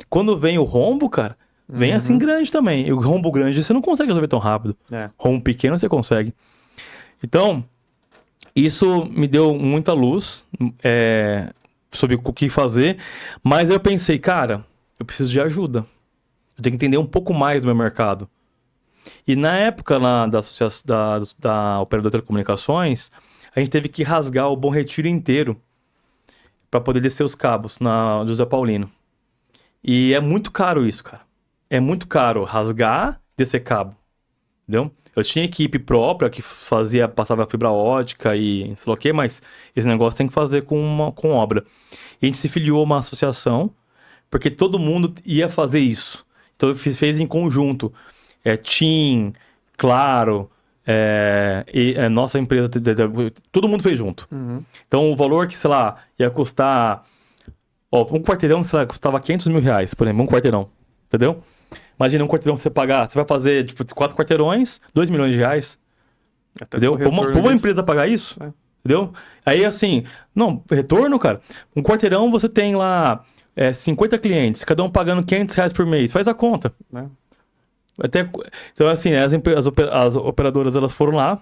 Quando vem o rombo, cara, vem assim grande também. E o rombo grande você não consegue resolver tão rápido. Rombo pequeno você consegue. Então, isso me deu muita luz sobre o que fazer. Mas eu pensei, cara, eu preciso de ajuda. Eu tenho que entender um pouco mais do meu mercado. E na época da operadora de telecomunicações, a gente teve que rasgar o Bom Retiro inteiro para poder descer os cabos na José Paulino. E é muito caro isso, cara. É muito caro rasgar e descer cabo. Entendeu? Eu tinha equipe própria que passava fibra ótica e sei lá o quê, mas esse negócio tem que fazer com obra. E a gente se filiou a uma associação, porque todo mundo ia fazer isso. Então fez em conjunto. TIM, Claro, nossa empresa, todo mundo fez junto. Uhum. Então o valor que, sei lá, ia custar... um quarteirão, sei lá, custava 500 mil reais, por exemplo, um quarteirão. Entendeu? Imagina um quarteirão que você pagar, você vai fazer, 4 quarteirões, 2 milhões de reais. Entendeu? Pra uma empresa pagar isso, entendeu? Aí assim, não, retorno, cara. Um quarteirão você tem lá 50 clientes, cada um pagando 500 reais por mês. Faz a conta. Então assim, as operadoras elas foram lá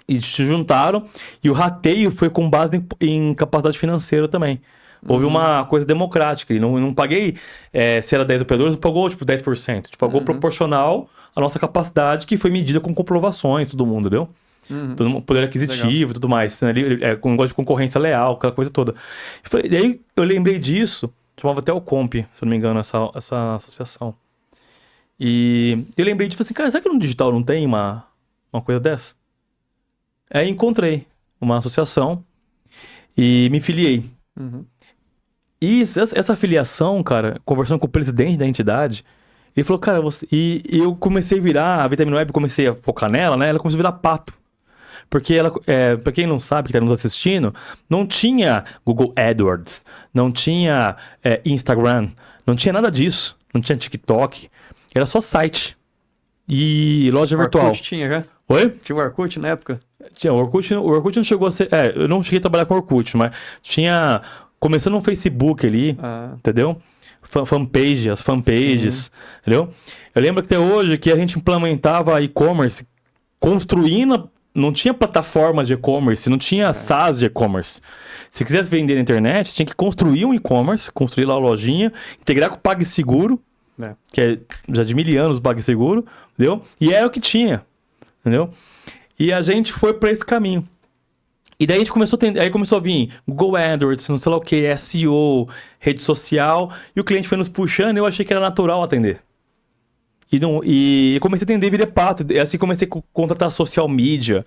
e se juntaram e o rateio foi com base em capacidade financeira também. Houve uma coisa democrática. E não paguei, se era 10 operadores, não pagou 10%. A gente pagou proporcional à nossa capacidade, que foi medida com comprovações, todo mundo, entendeu? Todo mundo, poder aquisitivo e tudo mais. Né? Com um negócio de concorrência leal, aquela coisa toda. E aí eu lembrei disso, chamava até o Comp, se eu não me engano, essa associação. E eu lembrei disso, assim, cara, será que no digital não tem uma coisa dessa? Aí encontrei uma associação e me filiei. E essa filiação, cara, conversando com o presidente da entidade, ele falou, cara, e eu comecei a virar, a Vitamina Web, comecei a focar nela, né? Ela começou a virar pato. Porque ela, pra quem não sabe, que tá nos assistindo, não tinha Google AdWords, não tinha Instagram, não tinha nada disso, não tinha TikTok, era só site e loja virtual. O Orkut tinha já? Oi? Tinha o Orkut na época? Tinha, o Orkut não chegou a ser... eu não cheguei a trabalhar com o Orkut, mas tinha... Começando no Facebook ali, entendeu? As fanpages, entendeu? Eu lembro que até hoje que a gente implementava e-commerce construindo... Não tinha plataformas de e-commerce, não tinha SaaS de e-commerce. Se quisesse vender na internet, tinha que construir um e-commerce, construir lá a lojinha, integrar com o PagSeguro, Que é já de 1000 anos o PagSeguro, entendeu? E era o que tinha, entendeu? E a gente foi para esse caminho. E daí a gente começou aí começou a vir Google AdWords, não sei lá o que, SEO, rede social, e o cliente foi nos puxando e eu achei que era natural atender. E comecei a atender vira pato, assim comecei a contratar social media,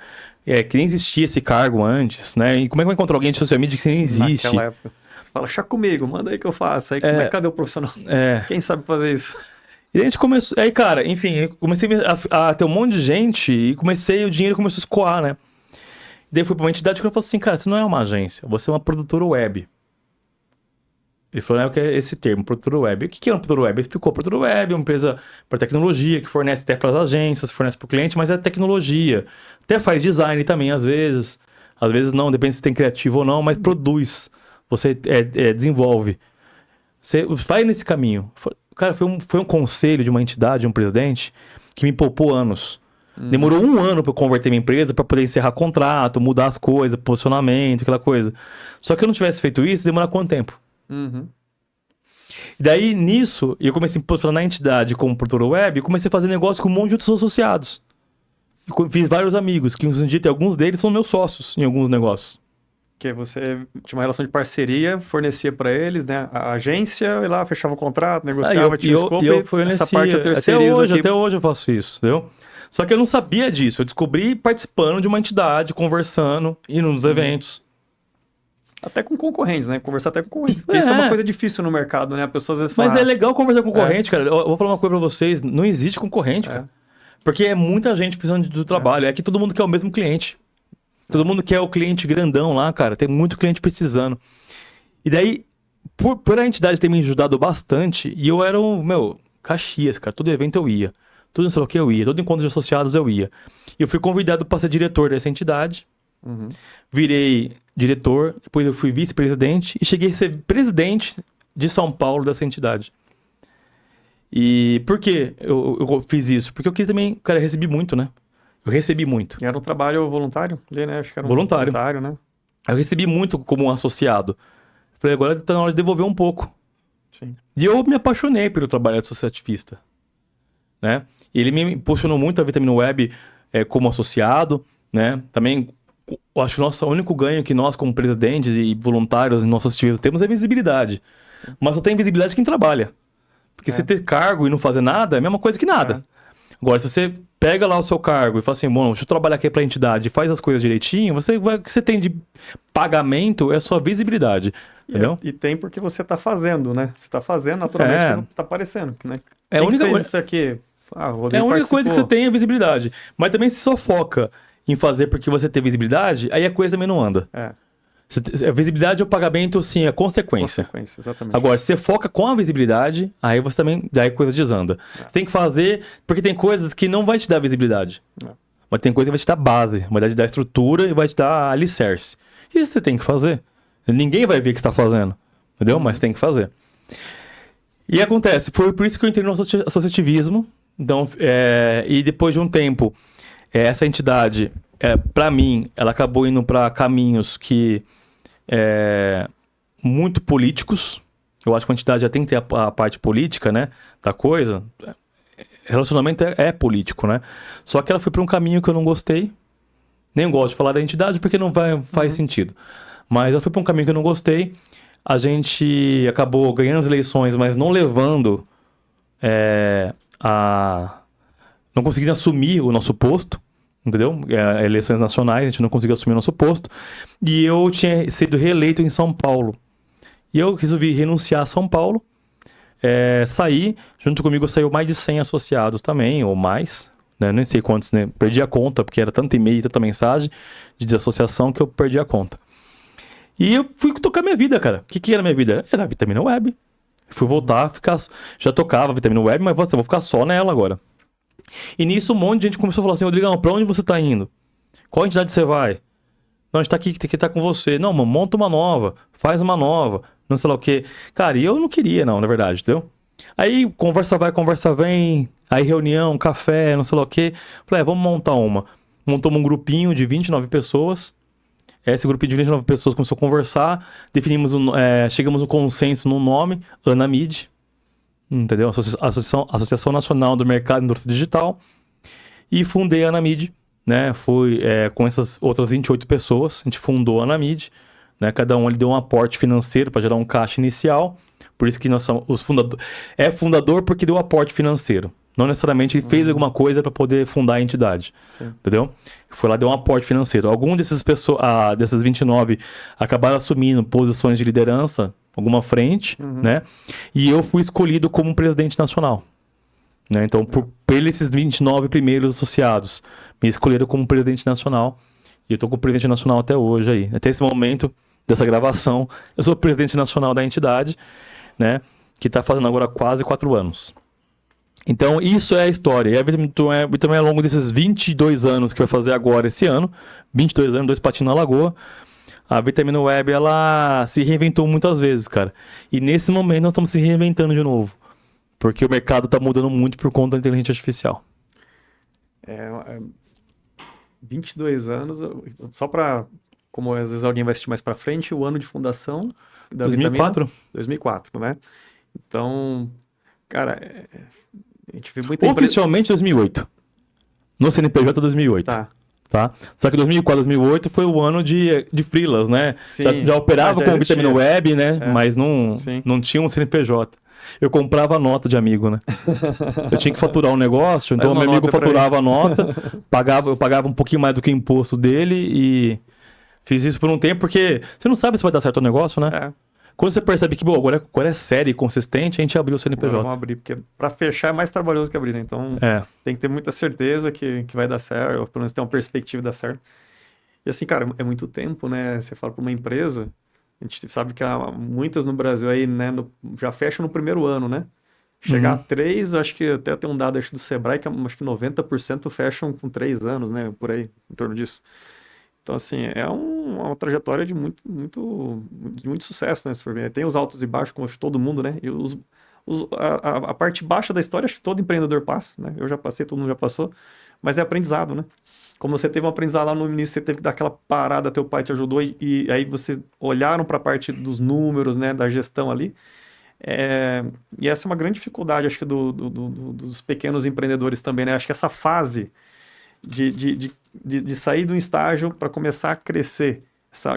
que nem existia esse cargo antes, né? E como é que vai encontrar alguém de social media que nem existe? Naquela época. Você fala, chá comigo, manda aí que eu faço. Aí, cadê o profissional? Quem sabe fazer isso? E a gente começou, aí cara, enfim, eu comecei a ter um monte de gente e o dinheiro começou a escoar, né? Daí eu fui pra uma entidade que eu falei assim, cara, você não é uma agência, você é uma produtora web. Ele falou, o que é esse termo, produtora web? O que é uma produtora web? Ele explicou, produtora web é uma empresa para tecnologia, que fornece até para as agências, fornece para o cliente, mas é tecnologia. Até faz design também, às vezes não, depende se tem criativo ou não, mas produz, você desenvolve. Você vai nesse caminho. Cara, foi um conselho de uma entidade, um presidente, que me poupou anos. Demorou 1 ano para eu converter minha empresa, para poder encerrar contrato, mudar as coisas, posicionamento, aquela coisa. Só que eu não tivesse feito isso, demorar quanto tempo? E daí, nisso, eu comecei a me posicionar na entidade como produtora web e comecei a fazer negócio com um monte de outros associados. E fiz vários amigos, que hoje em dia alguns deles são meus sócios em alguns negócios. Que você tinha uma relação de parceria, fornecia para eles, né? A agência ia lá, fechava o contrato, negociava, tinha o escopo, essa parte eu terceirizo aqui. Até hoje eu faço isso, entendeu? Só que eu não sabia disso. Eu descobri participando de uma entidade, conversando, indo nos eventos. Até com concorrentes, né? Conversar até com concorrentes. Porque isso é uma coisa difícil no mercado, né? A pessoa às vezes fala... Mas é legal conversar com concorrente, cara. Eu vou falar uma coisa pra vocês. Não existe concorrente, cara. Porque é muita gente precisando do trabalho. É que todo mundo quer o mesmo cliente. Todo mundo quer o cliente grandão lá, cara. Tem muito cliente precisando. E daí, por a entidade ter me ajudado bastante, e eu era Caxias, cara. Todo evento eu ia. Tudo não sei o que eu ia. Todo encontro de associados eu ia. E eu fui convidado para ser diretor dessa entidade. Virei diretor, depois eu fui vice-presidente e cheguei a ser presidente de São Paulo dessa entidade. E por que eu fiz isso? Porque eu queria também, cara, recebi muito, né? Eu recebi muito. E era um trabalho voluntário? Né? Acho que era voluntário, né? Eu recebi muito como um associado. Falei, agora tá na hora de devolver um pouco. Sim. E eu me apaixonei pelo trabalho associativista, né? Ele me impulsionou muito a Vitamina Web como associado, né? Também, eu acho que o único ganho que nós, como presidentes e voluntários em nosso associativismo, temos é visibilidade. Mas só tem visibilidade quem trabalha. Porque você ter cargo e não fazer nada é a mesma coisa que nada. Agora, se você pega lá o seu cargo e fala assim, bom, deixa eu trabalhar aqui pra entidade e faz as coisas direitinho, o que você tem de pagamento é a sua visibilidade. Entendeu? E tem porque você tá fazendo, né? Você tá fazendo, naturalmente você não tá aparecendo, né? É a única isso aqui. A única coisa que você tem é visibilidade. Mas também se só foca em fazer porque você tem visibilidade, aí a coisa também não anda. A visibilidade é o pagamento, sim, é consequência. Exatamente. Agora, se você foca com a visibilidade, aí você também, daí a coisa desanda. Você tem que fazer, porque tem coisas que não vai te dar visibilidade. Mas tem coisa que vai te dar base, vai te dar estrutura e vai te dar alicerce. Isso você tem que fazer. Ninguém vai ver o que você está fazendo, entendeu? Mas você tem que fazer. E acontece, foi por isso que eu entrei no associativismo. Então, e depois de um tempo, essa entidade, para mim, ela acabou indo para caminhos que muito políticos. Eu acho que a entidade já tem que ter a parte política, né, da coisa. Relacionamento é político, né? Só que ela foi para um caminho que eu não gostei. Nem gosto de falar da entidade porque não faz sentido. Mas ela foi para um caminho que eu não gostei. A gente acabou ganhando as eleições, mas não levando não conseguindo assumir o nosso posto, entendeu? Eleições nacionais, a gente não conseguiu assumir o nosso posto. E eu tinha sido reeleito em São Paulo. E eu resolvi renunciar a São Paulo. Saí, junto comigo saiu mais de 100 associados também, ou mais, né? Nem sei quantos, né? Perdi a conta, porque era tanto e-mail, tanta mensagem de desassociação que eu perdi a conta. E eu fui tocar minha vida, cara. O que era minha vida? Era a Vitamina Web. Fui voltar, já tocava a Vitamina Web, mas vou ficar só nela agora. E nisso um monte de gente começou a falar assim, Rodrigão, pra onde você tá indo? Qual entidade você vai? Não, a gente tá aqui, que tá com você. Não, mano, monta uma nova, faz uma nova, não sei lá o quê. Cara, e eu não queria, não, na verdade, entendeu? Aí, conversa vai, conversa vem, aí reunião, café, não sei lá o quê. Falei, vamos montar uma. Montamos um grupinho de 29 pessoas. Esse grupinho de 29 pessoas começou a conversar, chegamos a um consenso no nome, Anamid, entendeu? Associação Nacional do Mercado e Indústria Digital, e fundei a Anamid, né? Fui com essas outras 28 pessoas, a gente fundou a Anamid, né? Cada um ele deu um aporte financeiro para gerar um caixa inicial, por isso que nós somos os fundadores. É fundador porque deu aporte financeiro. Não necessariamente ele fez alguma coisa para poder fundar a entidade. Sim. Entendeu? Foi lá, deu um aporte financeiro. Algum dessas 29 acabaram assumindo posições de liderança, alguma frente, né? E eu fui escolhido como presidente nacional. Né? Então, por esses 29 primeiros associados, me escolheram como presidente nacional. E eu estou com o presidente nacional até hoje aí. Até esse momento dessa gravação, eu sou o presidente nacional da entidade, né? Que está fazendo agora quase 4 anos. Então, isso é a história. E a Vitamin Web, ao longo desses 22 anos que vai fazer agora esse ano, 22 anos, 2 patinhos na lagoa, a Vitamin Web, ela se reinventou muitas vezes, cara. E nesse momento nós estamos se reinventando de novo. Porque o mercado está mudando muito por conta da inteligência artificial. 22 anos, só para, como às vezes alguém vai assistir mais para frente, o ano de fundação da 2004. Vitamina, 2004, né? Então, cara, a gente viu muita Oficialmente 2008. No CNPJ 2008. Tá? Só que 2004, 2008 foi o ano de freelas, né? Sim, já operava com o Vitamin Web, né? Mas não tinha um CNPJ. Eu comprava nota de amigo, né? Eu tinha que faturar um negócio, então o meu amigo faturava a nota, eu pagava um pouquinho mais do que o imposto dele e fiz isso por um tempo, porque você não sabe se vai dar certo o negócio, né? Quando você percebe que agora é sério e consistente, a gente abriu o CNPJ. Vamos abrir, porque para fechar é mais trabalhoso que abrir, né? Então tem que ter muita certeza que vai dar certo, ou pelo menos ter uma perspectiva de dar certo. E assim, cara, é muito tempo, né? Você fala para uma empresa, a gente sabe que há muitas no Brasil aí, né, já fecham no primeiro ano, né? Chegar a 3, acho que até tem um dado do Sebrae que acho que 90% fecham com 3 anos, né? Por aí, em torno disso. Então, assim, é uma trajetória de muito sucesso, né? Se for ver. Tem os altos e baixos, como todo mundo, né? E a parte baixa da história, acho que todo empreendedor passa, né? Eu já passei, todo mundo já passou, mas é aprendizado, né? Como você teve um aprendizado lá no início, você teve que dar aquela parada, teu pai te ajudou, e aí vocês olharam para a parte dos números, né? Da gestão ali. E essa é uma grande dificuldade, acho que, dos pequenos empreendedores também, né? Acho que essa fase de sair de um estágio para começar a crescer,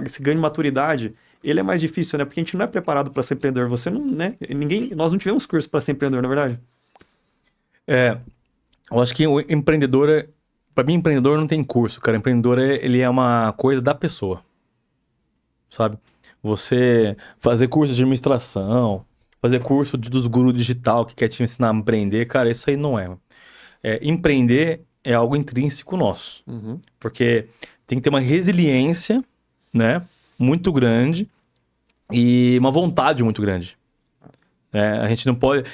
esse ganho de maturidade, ele é mais difícil, né? Porque a gente não é preparado para ser empreendedor. Você não, né? Nós não tivemos curso para ser empreendedor, na verdade. Eu acho que o empreendedor, para mim, empreendedor não tem curso, cara. Empreendedor, ele é uma coisa da pessoa, sabe? Você fazer curso de administração, fazer curso dos gurus digital que quer te ensinar a empreender, cara, isso aí não é. Empreender é algo intrínseco nosso. Porque tem que ter uma resiliência, né, muito grande e uma vontade muito grande. A gente não pode...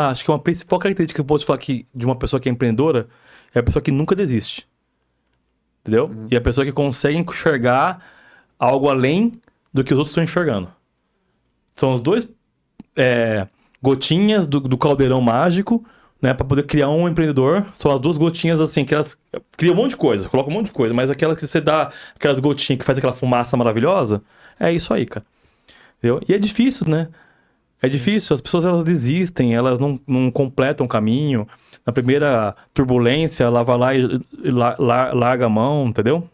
acho que uma principal característica que eu posso falar de uma pessoa que é empreendedora é a pessoa que nunca desiste. Entendeu? E a pessoa que consegue enxergar algo além do que os outros estão enxergando. São os dois gotinhas do caldeirão mágico, né, para poder criar um empreendedor. São as duas gotinhas assim, que elas criam um monte de coisa, colocam um monte de coisa, mas aquelas que você dá, aquelas gotinhas que faz aquela fumaça maravilhosa, é isso aí, cara. Entendeu? E é difícil, né? É difícil, as pessoas elas desistem, elas não completam o caminho. Na primeira turbulência, ela vai lá e larga a mão, entendeu?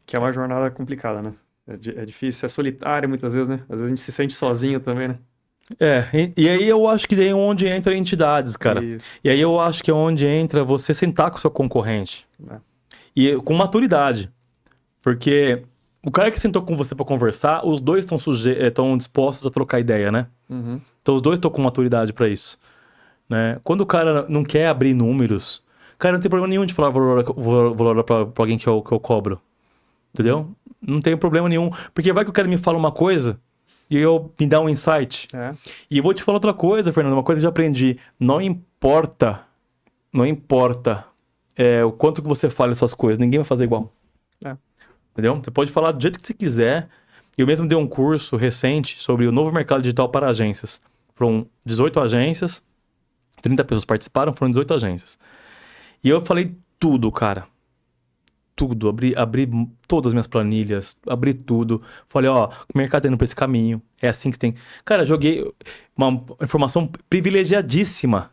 Que é uma jornada complicada, né? É difícil, é solitário muitas vezes, né? Às vezes a gente se sente sozinho também, né? E aí eu acho que é onde entra entidades, cara. Isso. E aí eu acho que é onde entra você sentar com o seu concorrente. E com maturidade. Porque o cara que sentou com você pra conversar, os dois estão dispostos a trocar ideia, né? Então os dois estão com maturidade pra isso. Né? Quando o cara não quer abrir números, cara, não tem problema nenhum de falar valor pra alguém que eu cobro. Entendeu? Não tem problema nenhum. Porque vai que o cara me fala uma coisa e me dá um insight. E eu vou te falar outra coisa, Fernando. Uma coisa que eu já aprendi. Não importa o quanto que você fala as suas coisas. Ninguém vai fazer igual. Entendeu? Você pode falar do jeito que você quiser. Eu mesmo dei um curso recente sobre o novo mercado digital para agências. Foram 18 agências. 30 pessoas participaram, foram 18 agências. E eu falei tudo, cara. tudo, abri todas as minhas planilhas, abri tudo. Falei, ó, o mercado tá indo pra esse caminho, é assim que tem. Cara, joguei uma informação privilegiadíssima,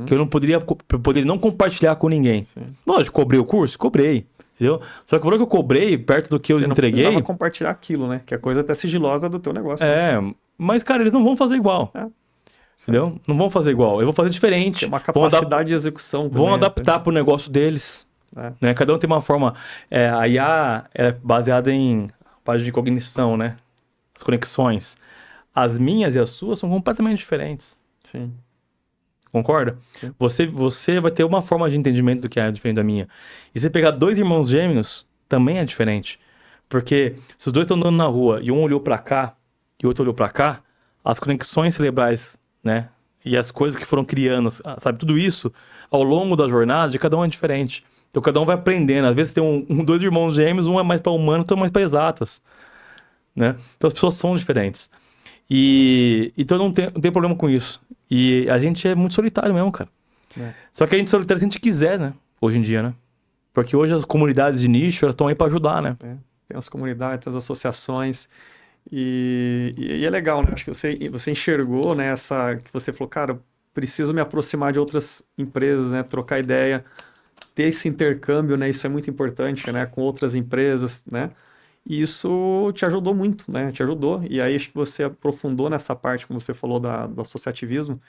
que eu poderia não compartilhar com ninguém. Sim. Lógico, cobrei o curso? Cobrei, entendeu? Só que o valor que eu cobrei, perto do que eu Você não entreguei... precisava compartilhar aquilo, né? Que é coisa até sigilosa do teu negócio. Né? Mas, cara, eles não vão fazer igual. Entendeu? Não vão fazer igual. Eu vou fazer diferente. Tem uma capacidade de execução também. Vão adaptar pro negócio deles. Né? Cada um tem uma forma... a IA é baseada em página de cognição, né? As conexões. As minhas e as suas são completamente diferentes. Sim. Concorda? Sim. Você vai ter uma forma de entendimento do que é diferente da minha. E se pegar dois irmãos gêmeos, também é diferente. Porque se os dois estão andando na rua e um olhou pra cá e o outro olhou pra cá, as conexões cerebrais, né? E as coisas que foram criando, sabe? Tudo isso, ao longo da jornada, de cada um é diferente. Então, cada um vai aprendendo. Às vezes tem dois irmãos gêmeos, um é mais para humano, outro é mais para exatas. Né? Então, as pessoas são diferentes. Então, não tem problema com isso. E a gente é muito solitário mesmo, cara. Só que a gente é solitário se a gente quiser, né? Hoje em dia, né? Porque hoje as comunidades de nicho, elas estão aí para ajudar, né? Tem as comunidades, as associações... E é legal, né? Acho que você enxergou, né, que você falou, cara, preciso me aproximar de outras empresas, né, trocar ideia, ter esse intercâmbio, né, isso é muito importante, né, com outras empresas, né, e isso te ajudou muito, né, te ajudou, e aí acho que você aprofundou nessa parte, como você falou, do associativismo,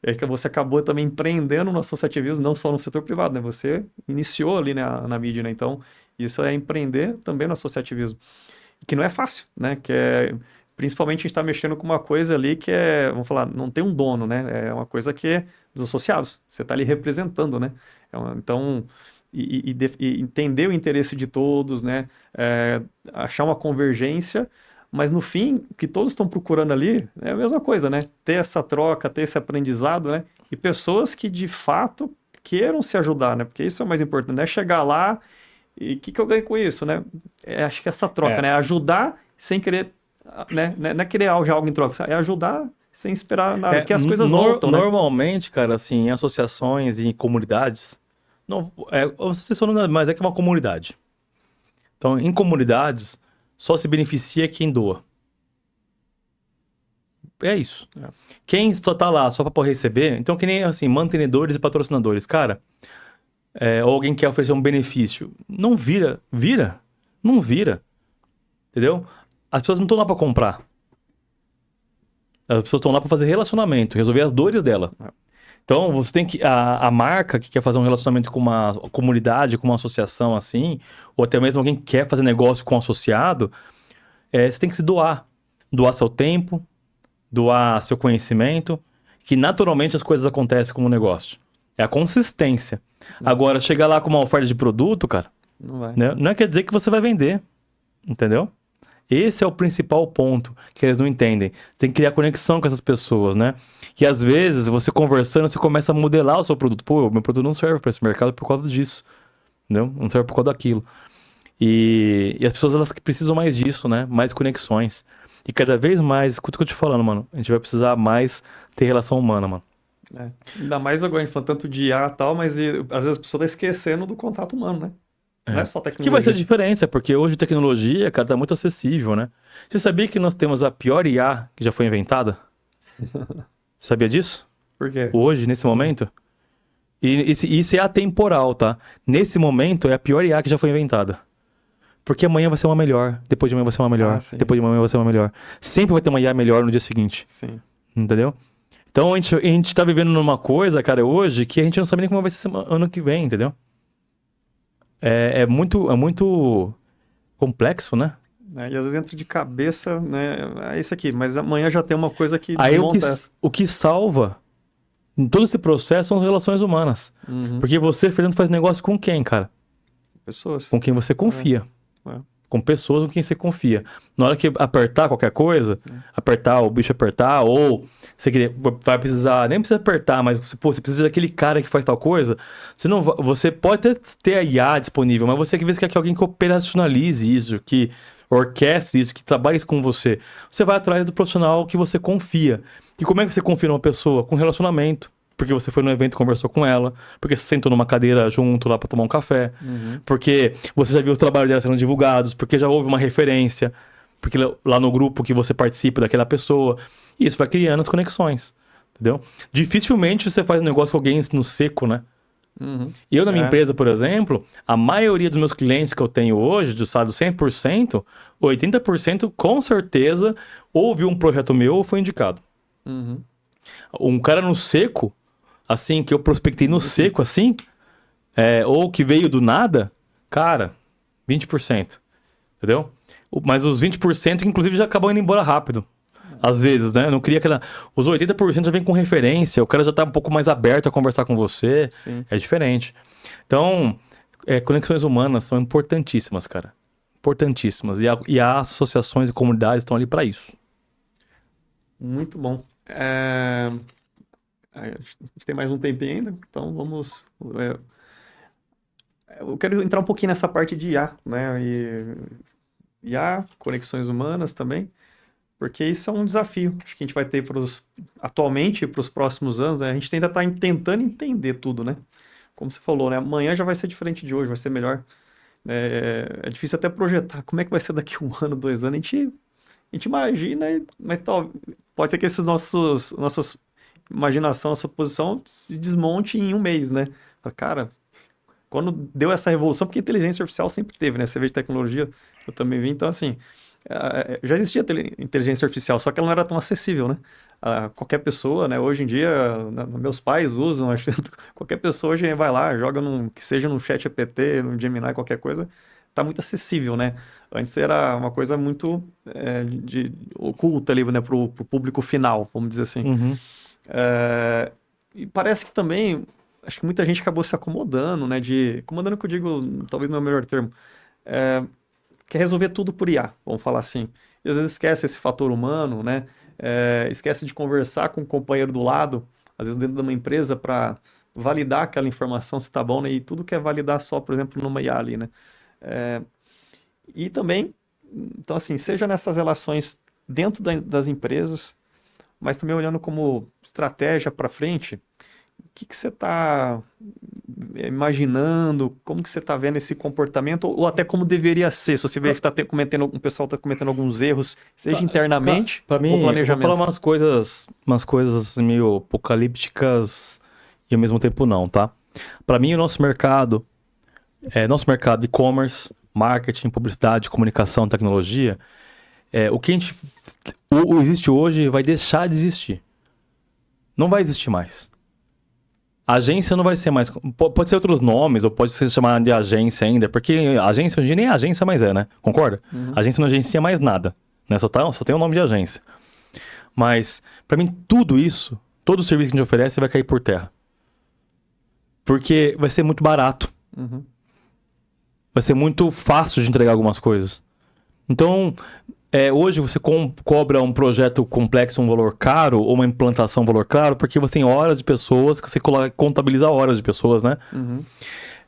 é que você acabou também empreendendo no associativismo, não só no setor privado, né, você iniciou ali, né, na mídia, né, então isso é empreender também no associativismo. Que não é fácil, né? Principalmente a gente está mexendo com uma coisa ali que vamos falar, não tem um dono, né? É uma coisa que é dos associados. Você está ali representando, né? Então, entender o interesse de todos, né? Achar uma convergência, mas no fim, o que todos estão procurando ali é a mesma coisa, né? Ter essa troca, ter esse aprendizado, né? E pessoas que de fato queiram se ajudar, né? Porque isso é o mais importante, não é chegar lá. E o que eu ganho com isso, né? Acho que essa troca, né? Ajudar sem querer, né? Não é querer algo em troca, é ajudar sem esperar nada, que as coisas voltam, né? Normalmente, cara, assim, em associações e em comunidades, associação não é mais, é que é uma comunidade. Então, em comunidades, só se beneficia quem doa. É isso. Quem só tá lá só para receber, então que nem, assim, mantenedores e patrocinadores, cara... ou alguém quer oferecer um benefício. Não vira. Não vira. Entendeu? As pessoas não estão lá para comprar. As pessoas estão lá para fazer relacionamento, resolver as dores dela. Então, você tem que... A marca que quer fazer um relacionamento com uma comunidade, com uma associação assim, ou até mesmo alguém que quer fazer negócio com um associado, você tem que se doar. Doar seu tempo, doar seu conhecimento, que naturalmente as coisas acontecem como negócio. É a consistência. Agora, chegar lá com uma oferta de produto, cara, não vai. Né? Não quer dizer que você vai vender. Entendeu? Esse é o principal ponto que eles não entendem. Você tem que criar conexão com essas pessoas, né? E às vezes, você conversando, você começa a modelar o seu produto. Pô, meu produto não serve para esse mercado por causa disso. Entendeu? Não serve por causa daquilo. E as pessoas, elas precisam mais disso, né? Mais conexões. E cada vez mais, escuta o que eu tô te falando, mano. A gente vai precisar mais ter relação humana, mano. Ainda mais agora, a gente fala tanto de IA e tal, mas às vezes a pessoa tá esquecendo do contato humano, né? Não é só tecnologia. Que vai ser a diferença, porque hoje a tecnologia, cara, tá muito acessível, né? Você sabia que nós temos a pior IA que já foi inventada? Sabia disso? Por quê? Hoje, nesse momento? E isso é atemporal, tá? Nesse momento é a pior IA que já foi inventada. Porque amanhã vai ser uma melhor, depois de amanhã vai ser uma melhor, depois de amanhã vai ser uma melhor. Sempre vai ter uma IA melhor no dia seguinte. Sim. Entendeu? Então a gente tá vivendo numa coisa, cara, hoje, que a gente não sabe nem como vai ser ano que vem, entendeu? É muito complexo, né? E às vezes entra de cabeça, né? É isso aqui, mas amanhã já tem uma coisa que aí o que salva em todo esse processo são as relações humanas. Porque você, Fernando, faz negócio com quem, cara? Pessoas. Com quem você confia. Com pessoas com quem você confia. Na hora que apertar qualquer coisa, o bicho apertar, ou você vai precisar, nem precisa apertar, mas você precisa daquele cara que faz tal coisa, você pode ter a IA disponível, mas você quer que alguém que operacionalize isso, que orquestre isso, que trabalhe isso com você. Você vai atrás do profissional que você confia. E como é que você confia numa pessoa? Com relacionamento. porque você foi no evento e conversou com ela, porque você sentou numa cadeira junto lá pra tomar um café, porque você já viu os trabalhos dela sendo divulgados, porque já houve uma referência, porque lá no grupo que você participa daquela pessoa. E isso vai criando as conexões, entendeu? Dificilmente você faz um negócio com alguém no seco, né? E eu, na minha empresa, por exemplo, a maioria dos meus clientes que eu tenho hoje, do 100%, 80% com certeza ou viu um projeto meu ou foi indicado. Um cara no seco, assim, que eu prospectei no seco, assim, ou que veio do nada, cara, 20%, entendeu? Mas os 20%, inclusive, já acabam indo embora rápido. Às vezes, né? Eu não queria aquela... Os 80% já vem com referência. O cara já tá um pouco mais aberto a conversar com você. Sim. É diferente. Então, conexões humanas são importantíssimas, cara. Importantíssimas. E as associações e comunidades estão ali para isso. Muito bom. A gente tem mais um tempinho ainda, então vamos... eu quero entrar um pouquinho nessa parte de IA, né? IA, conexões humanas também. Porque isso é um desafio. Acho que a gente vai ter atualmente para os próximos anos, né? A gente ainda está tentando entender tudo, né? Como você falou, né? Amanhã já vai ser diferente de hoje, vai ser melhor. É difícil até projetar como é que vai ser daqui 1 ano, 2 anos. A gente imagina, mas pode ser que esses nossa imaginação, nossa posição se desmonte em 1 mês, né? Cara, quando deu essa revolução, porque a inteligência artificial sempre teve, né? Você vê de tecnologia, eu também vi, então assim... já existia inteligência artificial, só que ela não era tão acessível, né? Qualquer pessoa, né? Hoje em dia, meus pais usam, acho que qualquer pessoa hoje vai lá, joga que seja no ChatGPT, no Gemini, qualquer coisa, tá muito acessível, né? Antes era uma coisa muito oculta ali, né? Pro público final, vamos dizer assim. E parece que também, acho que muita gente acabou se acomodando, né? Acomodando que eu digo, talvez não é o melhor termo, quer resolver tudo por IA, vamos falar assim. E às vezes esquece esse fator humano, né? Esquece de conversar com o companheiro do lado, às vezes dentro de uma empresa, para validar aquela informação se tá bom, né? E tudo quer validar só, por exemplo, numa IA ali, né? E também, então assim, seja nessas relações dentro das empresas, mas também olhando como estratégia para frente, o que você está imaginando, como que você está vendo esse comportamento, ou até como deveria ser, se você vê que o pessoal está cometendo alguns erros, seja internamente pra mim, ou planejamento. Eu vou falar umas coisas meio apocalípticas e ao mesmo tempo não, tá? Para mim, o nosso mercado e-commerce, marketing, publicidade, comunicação, tecnologia, o que existe hoje vai deixar de existir. Não vai existir mais. A agência não vai ser mais... Pode ser outros nomes, ou pode ser chamada de agência ainda, porque agência hoje em dia nem é agência mais né? Concorda? A agência não agencia mais nada, né? Só tem o nome de agência. Mas, pra mim, tudo isso, todo o serviço que a gente oferece vai cair por terra. Porque vai ser muito barato. Vai ser muito fácil de entregar algumas coisas. Então... hoje você cobra um projeto complexo um valor caro, ou uma implantação um valor caro, porque você tem horas de pessoas, que você contabiliza horas de pessoas, né?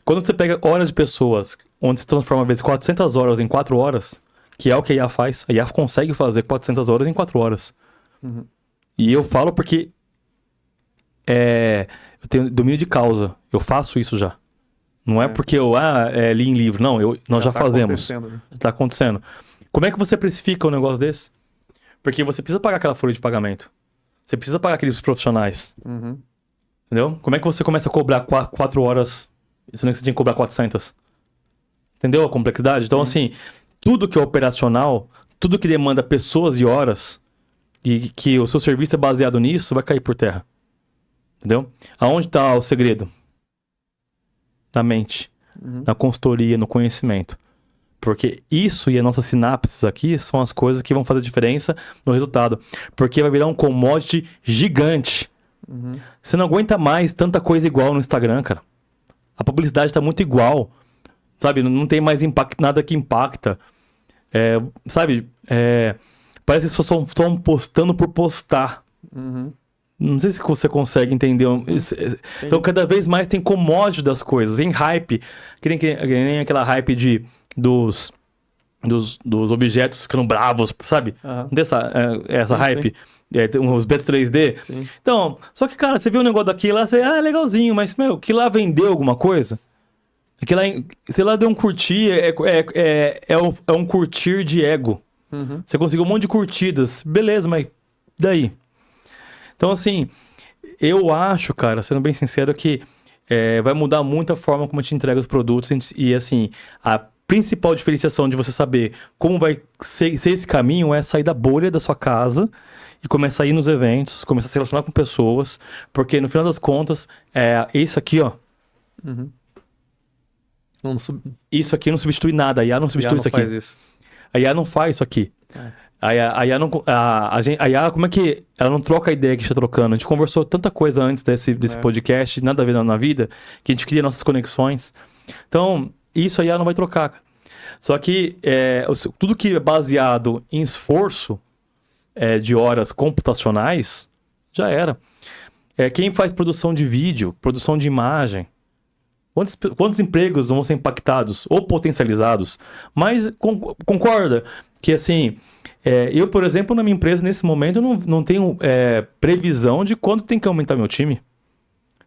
Quando você pega horas de pessoas, onde se transforma às vezes 400 horas em 4 horas, que é o que a IA faz, a IA consegue fazer 400 horas em 4 horas. E eu falo porque eu tenho domínio de causa, eu faço isso já. Não é porque eu li em livro, não, nós já fazemos. Está acontecendo. Como é que você precifica um negócio desse? Porque você precisa pagar aquela folha de pagamento. Você precisa pagar aqueles profissionais. Entendeu? Como é que você começa a cobrar 4 horas, sendo que você tinha que cobrar 400? Entendeu a complexidade? Então, assim, tudo que é operacional, tudo que demanda pessoas e horas, e que o seu serviço é baseado nisso, vai cair por terra. Entendeu? Aonde está o segredo? Na mente. Na consultoria, no conhecimento. Porque isso e as nossas sinapses aqui são as coisas que vão fazer diferença no resultado. Porque vai virar um commodity gigante. Você não aguenta mais tanta coisa igual no Instagram, cara. A publicidade tá muito igual. Sabe? Não tem mais nada que impacta. Sabe? Parece que as pessoas estão postando por postar. Não sei se você consegue entender. Então, cada vez mais tem commodity das coisas. Tem hype. Que nem aquela hype dos dos objetos ficando bravos, sabe? Aham. Não tem essa Sim, hype? Tem uns objetos 3D. Sim. Então, só que, cara, você vê um negócio daqui lá, você, é legalzinho, mas, meu, que lá vendeu alguma coisa? Que lá, sei lá, deu um curtir, é um curtir de ego. Uhum. Você conseguiu um monte de curtidas, beleza, mas daí? Então, assim, eu acho, cara, sendo bem sincero, que vai mudar muito a forma como a gente entrega os produtos e, assim, a principal diferenciação de você saber como vai ser esse caminho é sair da bolha da sua casa e começar a ir nos eventos, começar a se relacionar com pessoas, porque no final das contas, isso aqui, ó, Uhum. Não isso aqui não substitui nada, a IA não substitui isso aqui. faz isso. A IA não faz isso aqui. É. A IA não. A IA, como é que. Ela não troca a ideia que a gente tá trocando. A gente conversou tanta coisa antes desse podcast, nada a ver na vida, que a gente cria nossas conexões. Então, isso a IA não vai trocar. Só que tudo que é baseado em esforço de horas computacionais, já era. Quem faz produção de vídeo, produção de imagem, quantos empregos vão ser impactados ou potencializados? Mas concorda que, assim, eu, por exemplo, na minha empresa, nesse momento, eu não tenho previsão de quando tem que aumentar meu time.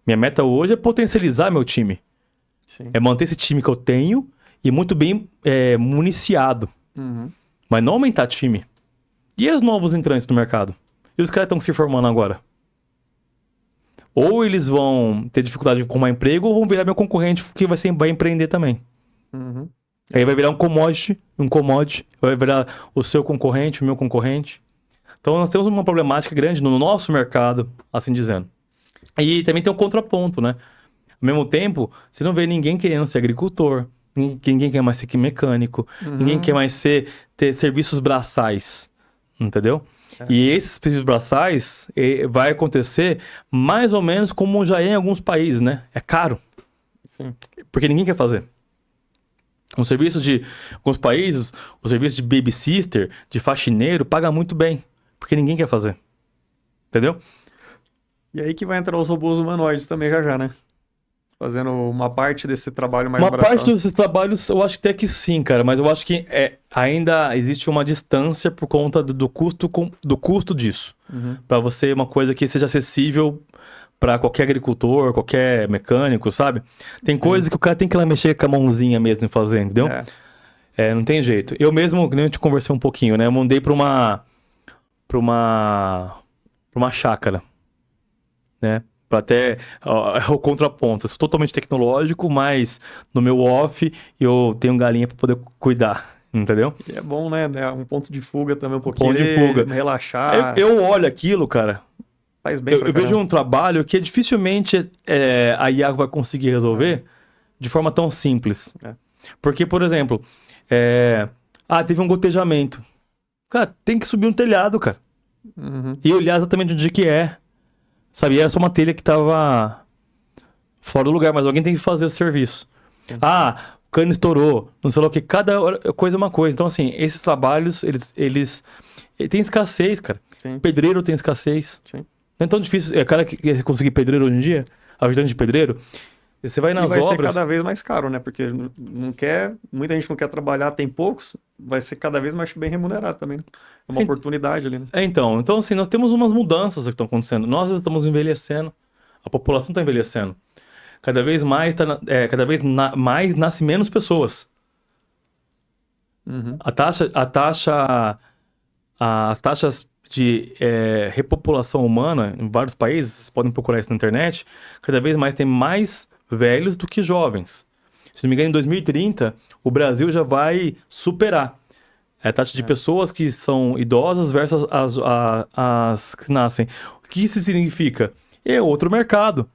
Minha meta hoje é potencializar meu time. Sim. É manter esse time que eu tenho e muito bem municiado. Uhum. Mas não aumentar time. E os novos entrantes no mercado? E os caras estão se formando agora? Ou eles vão ter dificuldade de arrumar emprego, ou vão virar meu concorrente que vai empreender também. Uhum. Aí vai virar um commodity, vai virar o seu concorrente, o meu concorrente. Então nós temos uma problemática grande no nosso mercado, assim dizendo. E também tem um contraponto, né? Ao mesmo tempo, você não vê ninguém querendo ser agricultor, ninguém quer mais ser mecânico, ninguém quer mais ter serviços braçais, entendeu? E esses serviços braçais vai acontecer mais ou menos como já é em alguns países, né? É caro. Sim. Porque ninguém quer fazer. Um serviço de alguns países, o serviço de babysitter, de faxineiro, paga muito bem. Porque ninguém quer fazer. Entendeu? E aí que vai entrar os robôs humanoides também já, né? Fazendo uma parte desse trabalho mais Uma braçal. parte desses trabalhos, eu acho até que sim, cara. Mas eu acho que ainda existe uma distância por conta do custo disso. Uhum. Pra você, uma coisa que seja acessível pra qualquer agricultor, qualquer mecânico, sabe? Tem coisas que o cara tem que ir lá mexer com a mãozinha mesmo e fazer, entendeu? Não tem jeito. Eu mesmo, que nem eu te conversei um pouquinho, né? Eu mandei pra uma chácara, né? Pra até o contraponto. Eu sou totalmente tecnológico, mas no meu off eu tenho galinha pra poder cuidar, entendeu? E é bom, né? É um ponto de fuga também, um pouquinho Ponto de fuga. Relaxar. Eu olho aquilo, cara. Faz bem Eu vejo um trabalho que dificilmente a IA vai conseguir resolver de forma tão simples. Porque, por exemplo, teve um gotejamento. Cara, tem que subir um telhado, cara. Uhum. E olhar exatamente onde que é. Sabe? Era só uma telha que tava fora do lugar, mas alguém tem que fazer o serviço. Sim. O cano estourou, não sei lá o que. Cada coisa é uma coisa. Então, assim, esses trabalhos, eles têm escassez, cara. Sim. Pedreiro tem escassez. Sim. Não é tão difícil. O cara que quer conseguir pedreiro hoje em dia, ajudante de pedreiro, você vai nas vai obras. ser cada vez mais caro, né? Porque muita gente não quer trabalhar, tem poucos, vai ser cada vez mais bem remunerado também, né? É uma oportunidade ali, né? Então, assim, nós temos umas mudanças que estão acontecendo. Nós estamos envelhecendo, a população está envelhecendo. Cada vez mais, mais nasce menos pessoas. Uhum. As taxas de repopulação humana em vários países, vocês podem procurar isso na internet, cada vez mais tem mais velhos do que jovens. Se não me engano, em 2030, o Brasil já vai superar a taxa de pessoas que são idosas versus as que nascem. O que isso significa? É outro mercado,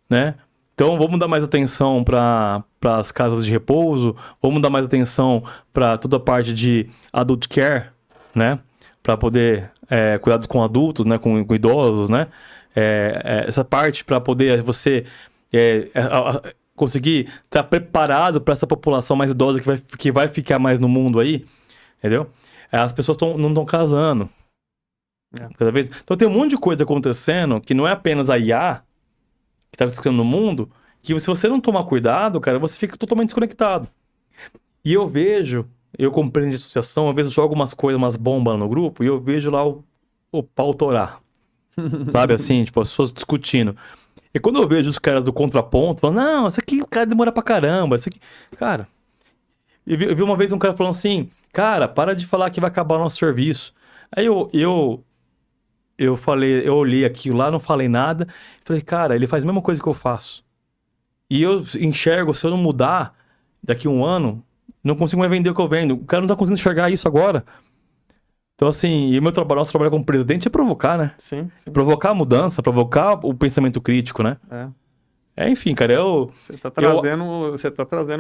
né? Então, vamos dar mais atenção para as casas de repouso, vamos dar mais atenção para toda a parte de adult care, né? Para poder cuidar com adultos, né? Com idosos, né? Essa parte para poder você conseguir estar preparado para essa população mais idosa que vai ficar mais no mundo aí, entendeu? As pessoas não estão casando. Cada vez. Então tem um monte de coisa acontecendo que não é apenas a IA que está acontecendo no mundo, que se você não tomar cuidado, cara, você fica totalmente desconectado. E eu vejo eu como presidente de associação, às vezes eu jogo algumas coisas, umas bombas no grupo, e eu vejo lá o pau torar. Sabe assim, tipo, as pessoas discutindo. E quando eu vejo os caras do contraponto, falando, não, isso aqui o cara demora pra caramba, isso aqui... Cara, eu vi uma vez um cara falando assim, cara, para de falar que vai acabar o nosso serviço. Aí eu falei, eu olhei aquilo lá, não falei nada, falei, cara, ele faz a mesma coisa que eu faço. E eu enxergo, se eu não mudar, daqui a um ano, não consigo mais vender o que eu vendo. O cara não tá conseguindo enxergar isso agora. Então, assim, e o nosso trabalho como presidente é provocar, né? Sim. Provocar a mudança, provocar o pensamento crítico, né? Enfim, cara, Você tá trazendo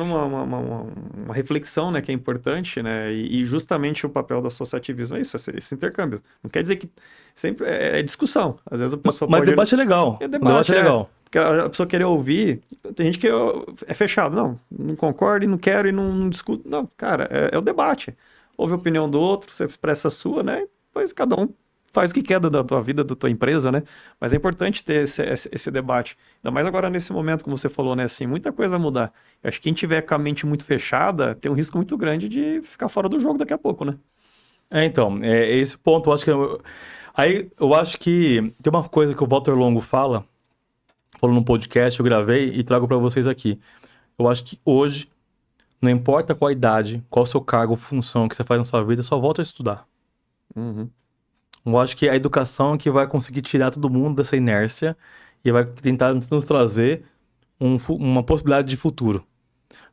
uma reflexão, né, que é importante, né? E justamente o papel do associativismo é isso, esse intercâmbio. Não quer dizer que sempre é discussão. Às vezes a pessoa Mas pode... debate é legal. É O debate é legal. Porque a pessoa querer ouvir, tem gente que é fechado. Não concorda e não quero e não discuto. Não, cara, é o debate. Ouve a opinião do outro, você expressa a sua, né? Depois cada um faz o que quer da tua vida, da tua empresa, né? Mas é importante ter esse debate. Ainda mais agora nesse momento, como você falou, né? Assim, muita coisa vai mudar. Eu acho que quem tiver com a mente muito fechada tem um risco muito grande de ficar fora do jogo daqui a pouco, né? Então, esse ponto, eu acho que... Aí, eu acho que tem uma coisa que o Walter Longo falou num podcast, eu gravei e trago pra vocês aqui. Eu acho que hoje, não importa qual a idade, qual o seu cargo, função que você faz na sua vida, só volta a estudar. Uhum. Eu acho que a educação é que vai conseguir tirar todo mundo dessa inércia e vai tentar nos trazer uma possibilidade de futuro.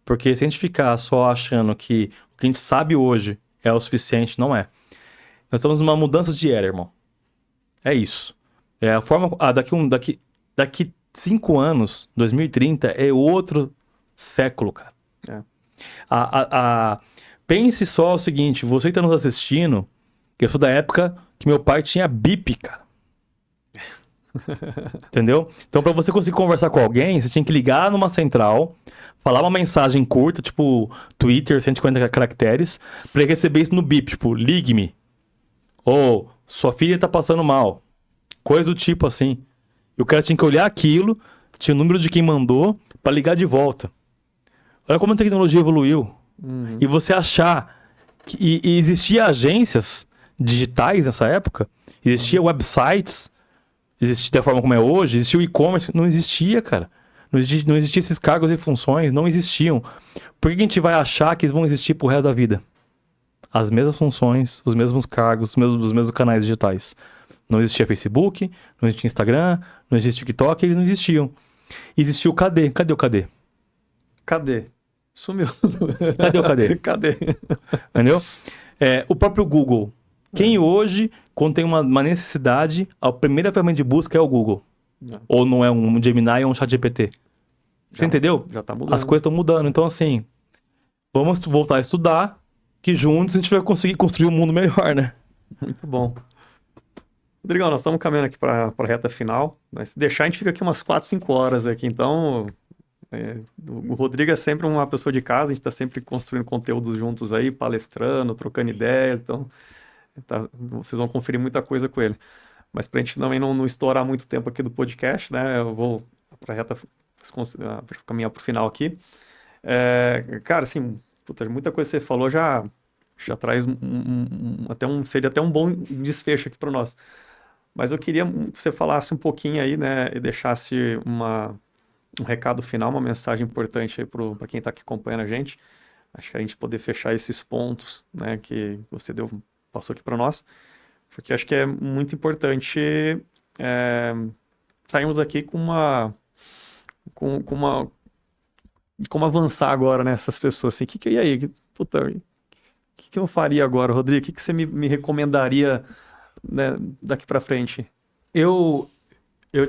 Porque se a gente ficar só achando que o que a gente sabe hoje é o suficiente, não é. Nós estamos numa mudança de era, irmão. É isso. É a forma... daqui 5 anos, 2030, é outro século, cara. Pense só o seguinte, você que está nos assistindo, eu sou da época que meu pai tinha bip, cara. Entendeu? Então, para você conseguir conversar com alguém, você tinha que ligar numa central, falar uma mensagem curta, tipo Twitter, 150 caracteres, para receber isso no bip, tipo, ligue-me. Ou, sua filha tá passando mal. Coisa do tipo assim. E o cara tinha que olhar aquilo, tinha o número de quem mandou, para ligar de volta. Olha como a tecnologia evoluiu. Uhum. E você achar que... E existia agências digitais nessa época, existia websites, existia da forma como é hoje, existia o e-commerce, não existia, cara. Não existia esses cargos e funções, não existiam. Por que a gente vai achar que eles vão existir pro resto da vida? As mesmas funções, os mesmos cargos, os mesmos canais digitais. Não existia Facebook, não existia Instagram, não existia TikTok, eles não existiam. Existia o KD. Cadê o KD? Cadê? Sumiu. Cadê o KD? Cadê? Entendeu? O próprio Google. Quem hoje, quando tem uma necessidade, a primeira ferramenta de busca é o Google. Não. Ou não é um Gemini ou um ChatGPT. Você entendeu? Já tá mudando. As coisas estão mudando. Então, assim, vamos voltar a estudar, que juntos a gente vai conseguir construir um mundo melhor, né? Muito bom. Rodrigão, nós estamos caminhando aqui para a reta final. Mas se deixar, a gente fica aqui umas 4, 5 horas aqui. Então, o Rodrigo é sempre uma pessoa de casa, a gente está sempre construindo conteúdos juntos aí, palestrando, trocando ideias. Então, vocês vão conferir muita coisa com ele. Mas para a gente também não estourar muito tempo aqui do podcast, né? Eu vou para a reta, caminhar para o final aqui. Cara, assim, puta, muita coisa que você falou já traz seria até um bom desfecho aqui para nós. Mas eu queria que você falasse um pouquinho aí, né? E deixasse um recado final, uma mensagem importante aí para quem está aqui acompanhando a gente. Acho que a gente poder fechar esses pontos, né? Que você passou aqui para nós. Porque acho que é muito importante sairmos daqui com como avançar agora nessas pessoas. Assim, e aí? Puta, o que eu faria agora, Rodrigo? O que você me recomendaria, né, daqui para frente? Eu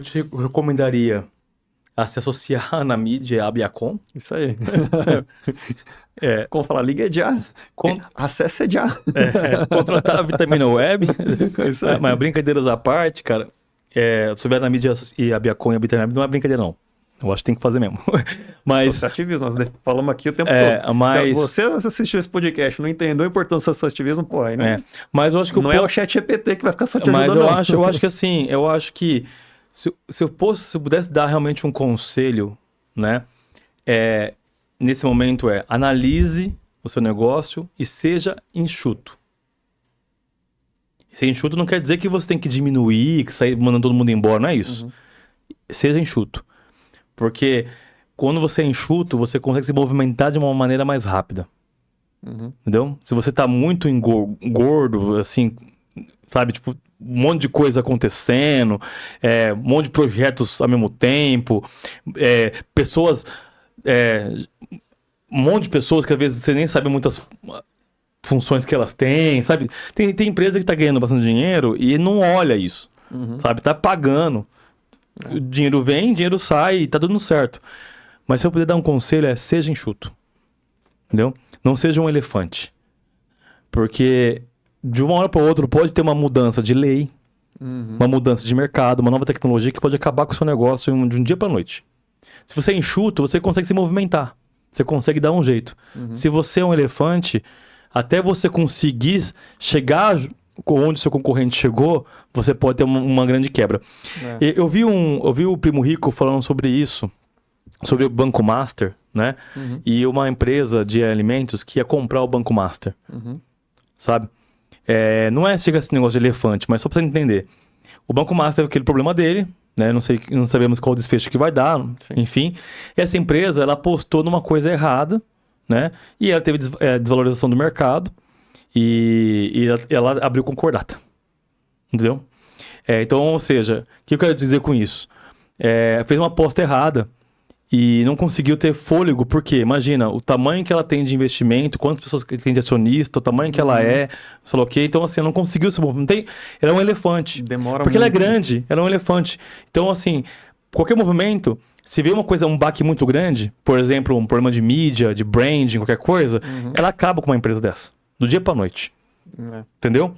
te recomendaria a se associar na mídia Abiacon. Isso aí. Como falar, liga já. Acesse já. Contratar a Vitamina Web. Isso aí. Mas brincadeiras à parte, cara, sobre na mídia e Abiacon e a Vitamina Web não é brincadeira, não. Eu acho que tem que fazer mesmo. Mas... Associativismo, nós falamos aqui o tempo todo. Mas... Se você assistiu esse podcast e não entendeu a importância do associativismo, pô, aí não... Mas eu acho que não é o chat GPT que vai ficar só te ajudando, mas eu acho que assim, eu acho que se eu pudesse dar realmente um conselho, né, nesse momento analise no seu negócio e seja enxuto. Ser enxuto não quer dizer que você tem que diminuir, que sair mandando todo mundo embora, não é isso. Seja enxuto. Porque quando você é enxuto, você consegue se movimentar de uma maneira mais rápida. Entendeu? Se você tá muito gordo, assim, sabe, tipo, um monte de coisa acontecendo, um monte de projetos ao mesmo tempo, pessoas, um monte de pessoas que às vezes você nem sabe muitas funções que elas têm, sabe? Tem empresa que tá ganhando bastante dinheiro e não olha isso, sabe? Tá pagando. O dinheiro vem, dinheiro sai e tá dando certo. Mas se eu puder dar um conselho seja enxuto. Entendeu? Não seja um elefante. Porque de uma hora para outra pode ter uma mudança de lei, uma mudança de mercado, uma nova tecnologia que pode acabar com o seu negócio de um dia para noite. Se você é enxuto, você consegue se movimentar. Você consegue dar um jeito. Se você é um elefante, até você conseguir chegar onde seu concorrente chegou, você pode ter uma grande quebra. Eu vi o Primo Rico falando sobre isso, sobre o Banco Master, né? E uma empresa de alimentos que ia comprar o Banco Master. Sabe? Não chega esse negócio de elefante, mas só pra você entender. O Banco Master é aquele problema dele, né? Não sabemos qual o desfecho que vai dar, enfim. Essa empresa, ela apostou numa coisa errada, né? E ela teve desvalorização do mercado e ela abriu concordata. Entendeu? Então, ou seja, o que eu quero dizer com isso? Fez uma aposta errada e não conseguiu ter fôlego, porque imagina o tamanho que ela tem de investimento, quantas pessoas que tem de acionista, o tamanho que ela sei lá o quê. Então, assim, não conseguiu se movimentar. Ela é um elefante. Demora porque muito. ela é grande, ela é um elefante. Então, assim, qualquer movimento, se vê um baque muito grande, por exemplo, um problema de mídia, de branding, qualquer coisa, ela acaba com uma empresa dessa, do dia pra noite. Entendeu?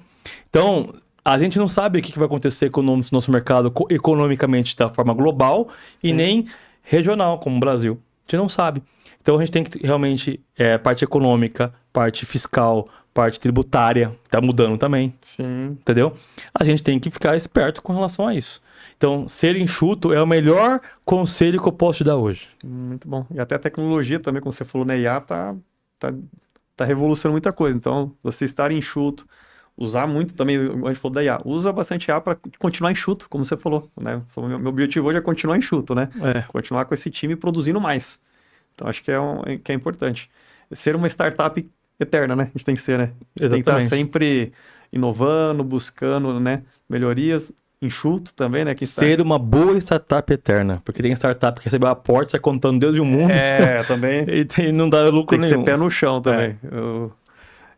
Então, a gente não sabe o que vai acontecer com o nosso mercado economicamente da forma global e nem regional, como o Brasil. A gente não sabe. Então, a gente tem que realmente, parte econômica, parte fiscal, parte tributária, tá mudando também. Sim. Entendeu? A gente tem que ficar esperto com relação a isso. Então, ser enxuto é o melhor conselho que eu posso te dar hoje. Muito bom. E até a tecnologia também, como você falou, na IA, tá revolucionando muita coisa. Então, você estar enxuto, usar muito também, a gente falou da IA, usa bastante IA para continuar enxuto, como você falou, né? Meu objetivo hoje é continuar enxuto, né? Continuar com esse time produzindo mais. Então, acho que é importante. Ser uma startup eterna, né? A gente tem que ser, né? A gente tem que estar sempre inovando, buscando, né, melhorias, enxuto também, né? Ser uma boa startup eterna, porque tem startup que recebeu a porta, sai contando Deus e o mundo. Também. E não dá lucro nenhum. Tem que ser pé no chão também.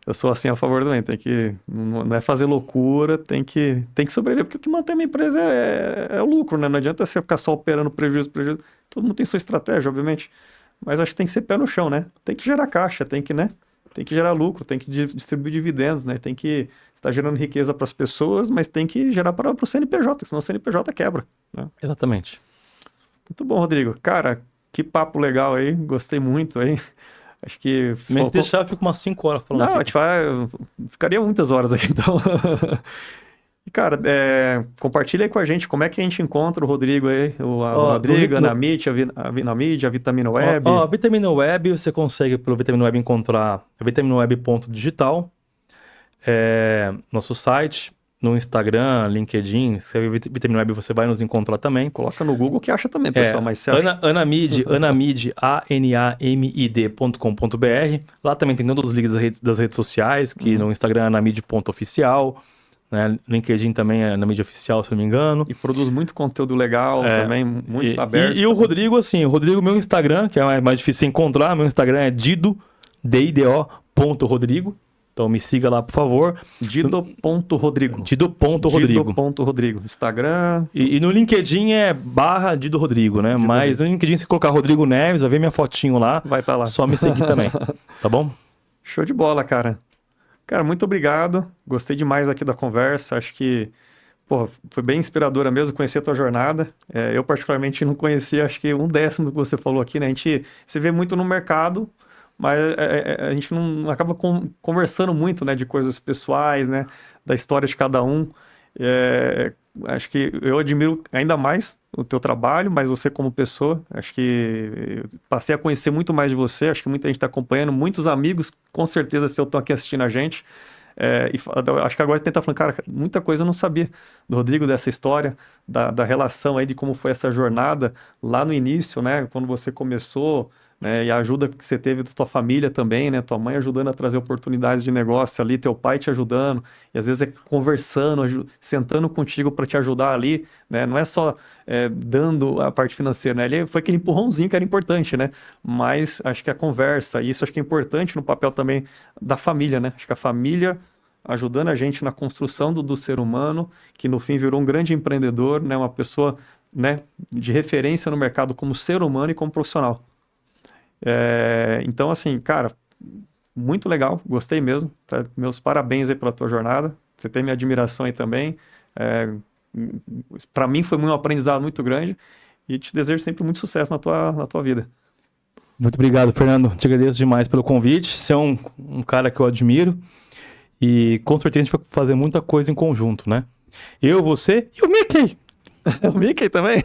Eu sou assim a favor também, não é fazer loucura, tem que sobreviver, porque o que mantém uma empresa é o lucro, né? Não adianta você ficar só operando prejuízo. Todo mundo tem sua estratégia, obviamente, mas acho que tem que ser pé no chão, né? Tem que gerar caixa, tem que gerar lucro, tem que distribuir dividendos, né? Tem que estar gerando riqueza para as pessoas, mas tem que gerar para o CNPJ, senão o CNPJ quebra, né? Exatamente. Muito bom, Rodrigo. Cara, que papo legal aí, gostei muito aí. Acho que... Mas se deixar, eu fico umas 5 horas falando aqui. Eu ficaria muitas horas aqui, então. E, cara, compartilha aí com a gente como é que a gente encontra o Rodrigo aí, o Rodrigo, a Vinamid, a Vitamina Web. A Vitamina Web, você consegue pelo Vitamina Web encontrar vitaminaweb.digital, nosso site, no Instagram, LinkedIn, escreve Vitamina Web, você vai nos encontrar também. Coloca no Google que acha também, pessoal, mas você acha... Anamid, anamid.com.br. Lá também tem todos os links das redes sociais, que no Instagram é anamid.oficial, né? No LinkedIn também é Anamid Oficial, se eu não me engano. E produz muito conteúdo legal também, muito aberto. E o Rodrigo, assim, meu Instagram, que é mais difícil de encontrar, meu Instagram é dido.rodrigo. Então me siga lá, por favor. Dido.rodrigo. Dido.rodrigo. Instagram. E no LinkedIn é /Dido Rodrigo, né? Mas no LinkedIn, se colocar Rodrigo Neves, vai ver minha fotinho lá. Vai pra lá. Só me seguir também. Tá bom? Show de bola, cara. Cara, muito obrigado. Gostei demais aqui da conversa. Acho que, foi bem inspiradora mesmo conhecer a tua jornada. Eu, particularmente, não conhecia, acho que 1/10 do que você falou aqui, né? Você vê muito no mercado, mas a gente não acaba conversando muito, né, de coisas pessoais, né, da história de cada um. É, acho que eu admiro ainda mais o teu trabalho, mas você como pessoa, acho que eu passei a conhecer muito mais de você, acho que muita gente está acompanhando, muitos amigos, com certeza, se eu estão aqui assistindo a gente, acho que agora tentar falando, cara, muita coisa eu não sabia do Rodrigo, dessa história, da relação aí, de como foi essa jornada lá no início, né, quando você começou, né, e a ajuda que você teve da tua família também, né, tua mãe ajudando a trazer oportunidades de negócio ali, teu pai te ajudando, e às vezes é conversando, sentando contigo para te ajudar ali, né, não é só dando a parte financeira, né, foi aquele empurrãozinho que era importante, né, mas acho que a conversa, e isso acho que é importante no papel também da família, né, acho que a família ajudando a gente na construção do ser humano, que no fim virou um grande empreendedor, né, uma pessoa, né, de referência no mercado como ser humano e como profissional. Então, assim, cara, muito legal, gostei mesmo. Tá? Meus parabéns aí pela tua jornada. Você tem minha admiração aí também. É, para mim foi um aprendizado muito grande e te desejo sempre muito sucesso na tua vida. Muito obrigado, Fernando. Te agradeço demais pelo convite. Você é um cara que eu admiro e com certeza a gente vai fazer muita coisa em conjunto, né? Eu, você e o Mickey. O Mickey também?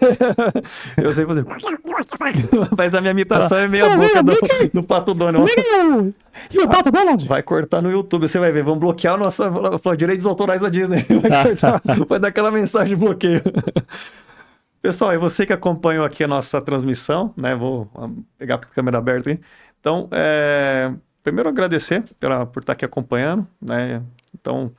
Eu sei fazer. Mas a minha imitação é meio a boca do Pato Donald. E o Pato Donald? Vai cortar no YouTube, você vai ver. Vamos bloquear direitos autorais da Disney. Vai cortar, vai dar aquela mensagem de bloqueio. Pessoal, é você que acompanhou aqui a nossa transmissão, né? Vou pegar a câmera aberta aí. Então, primeiro agradecer por estar aqui acompanhando, né? Então,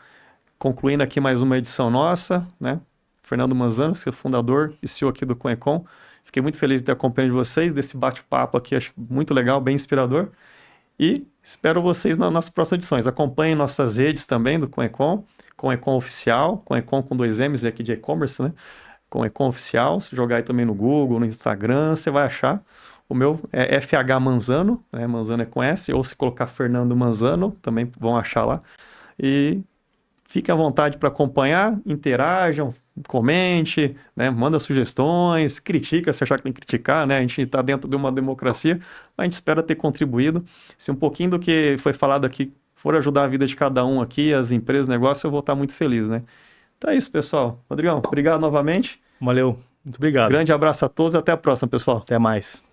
concluindo aqui mais uma edição nossa, né? Fernando Manzano, seu fundador e CEO aqui do Conecon. Fiquei muito feliz de ter acompanhado vocês, desse bate-papo aqui, acho muito legal, bem inspirador. E espero vocês nas próximas edições. Acompanhem nossas redes também do Conecon, Conecon Oficial, Conecon com 2 M's aqui de e-commerce, né? Conecon Oficial, se jogar aí também no Google, no Instagram, você vai achar. O meu é FH Manzano, né? Manzano é com S, ou se colocar Fernando Manzano, também vão achar lá. E fique à vontade para acompanhar, interajam, comente, né? Manda sugestões, critica se achar que tem que criticar, né? A gente está dentro de uma democracia, mas a gente espera ter contribuído. Se um pouquinho do que foi falado aqui for ajudar a vida de cada um aqui, as empresas, negócios, eu vou estar muito feliz, né? Então é isso, pessoal. Rodrigão, obrigado novamente. Valeu, muito obrigado. Grande abraço a todos e até a próxima, pessoal. Até mais.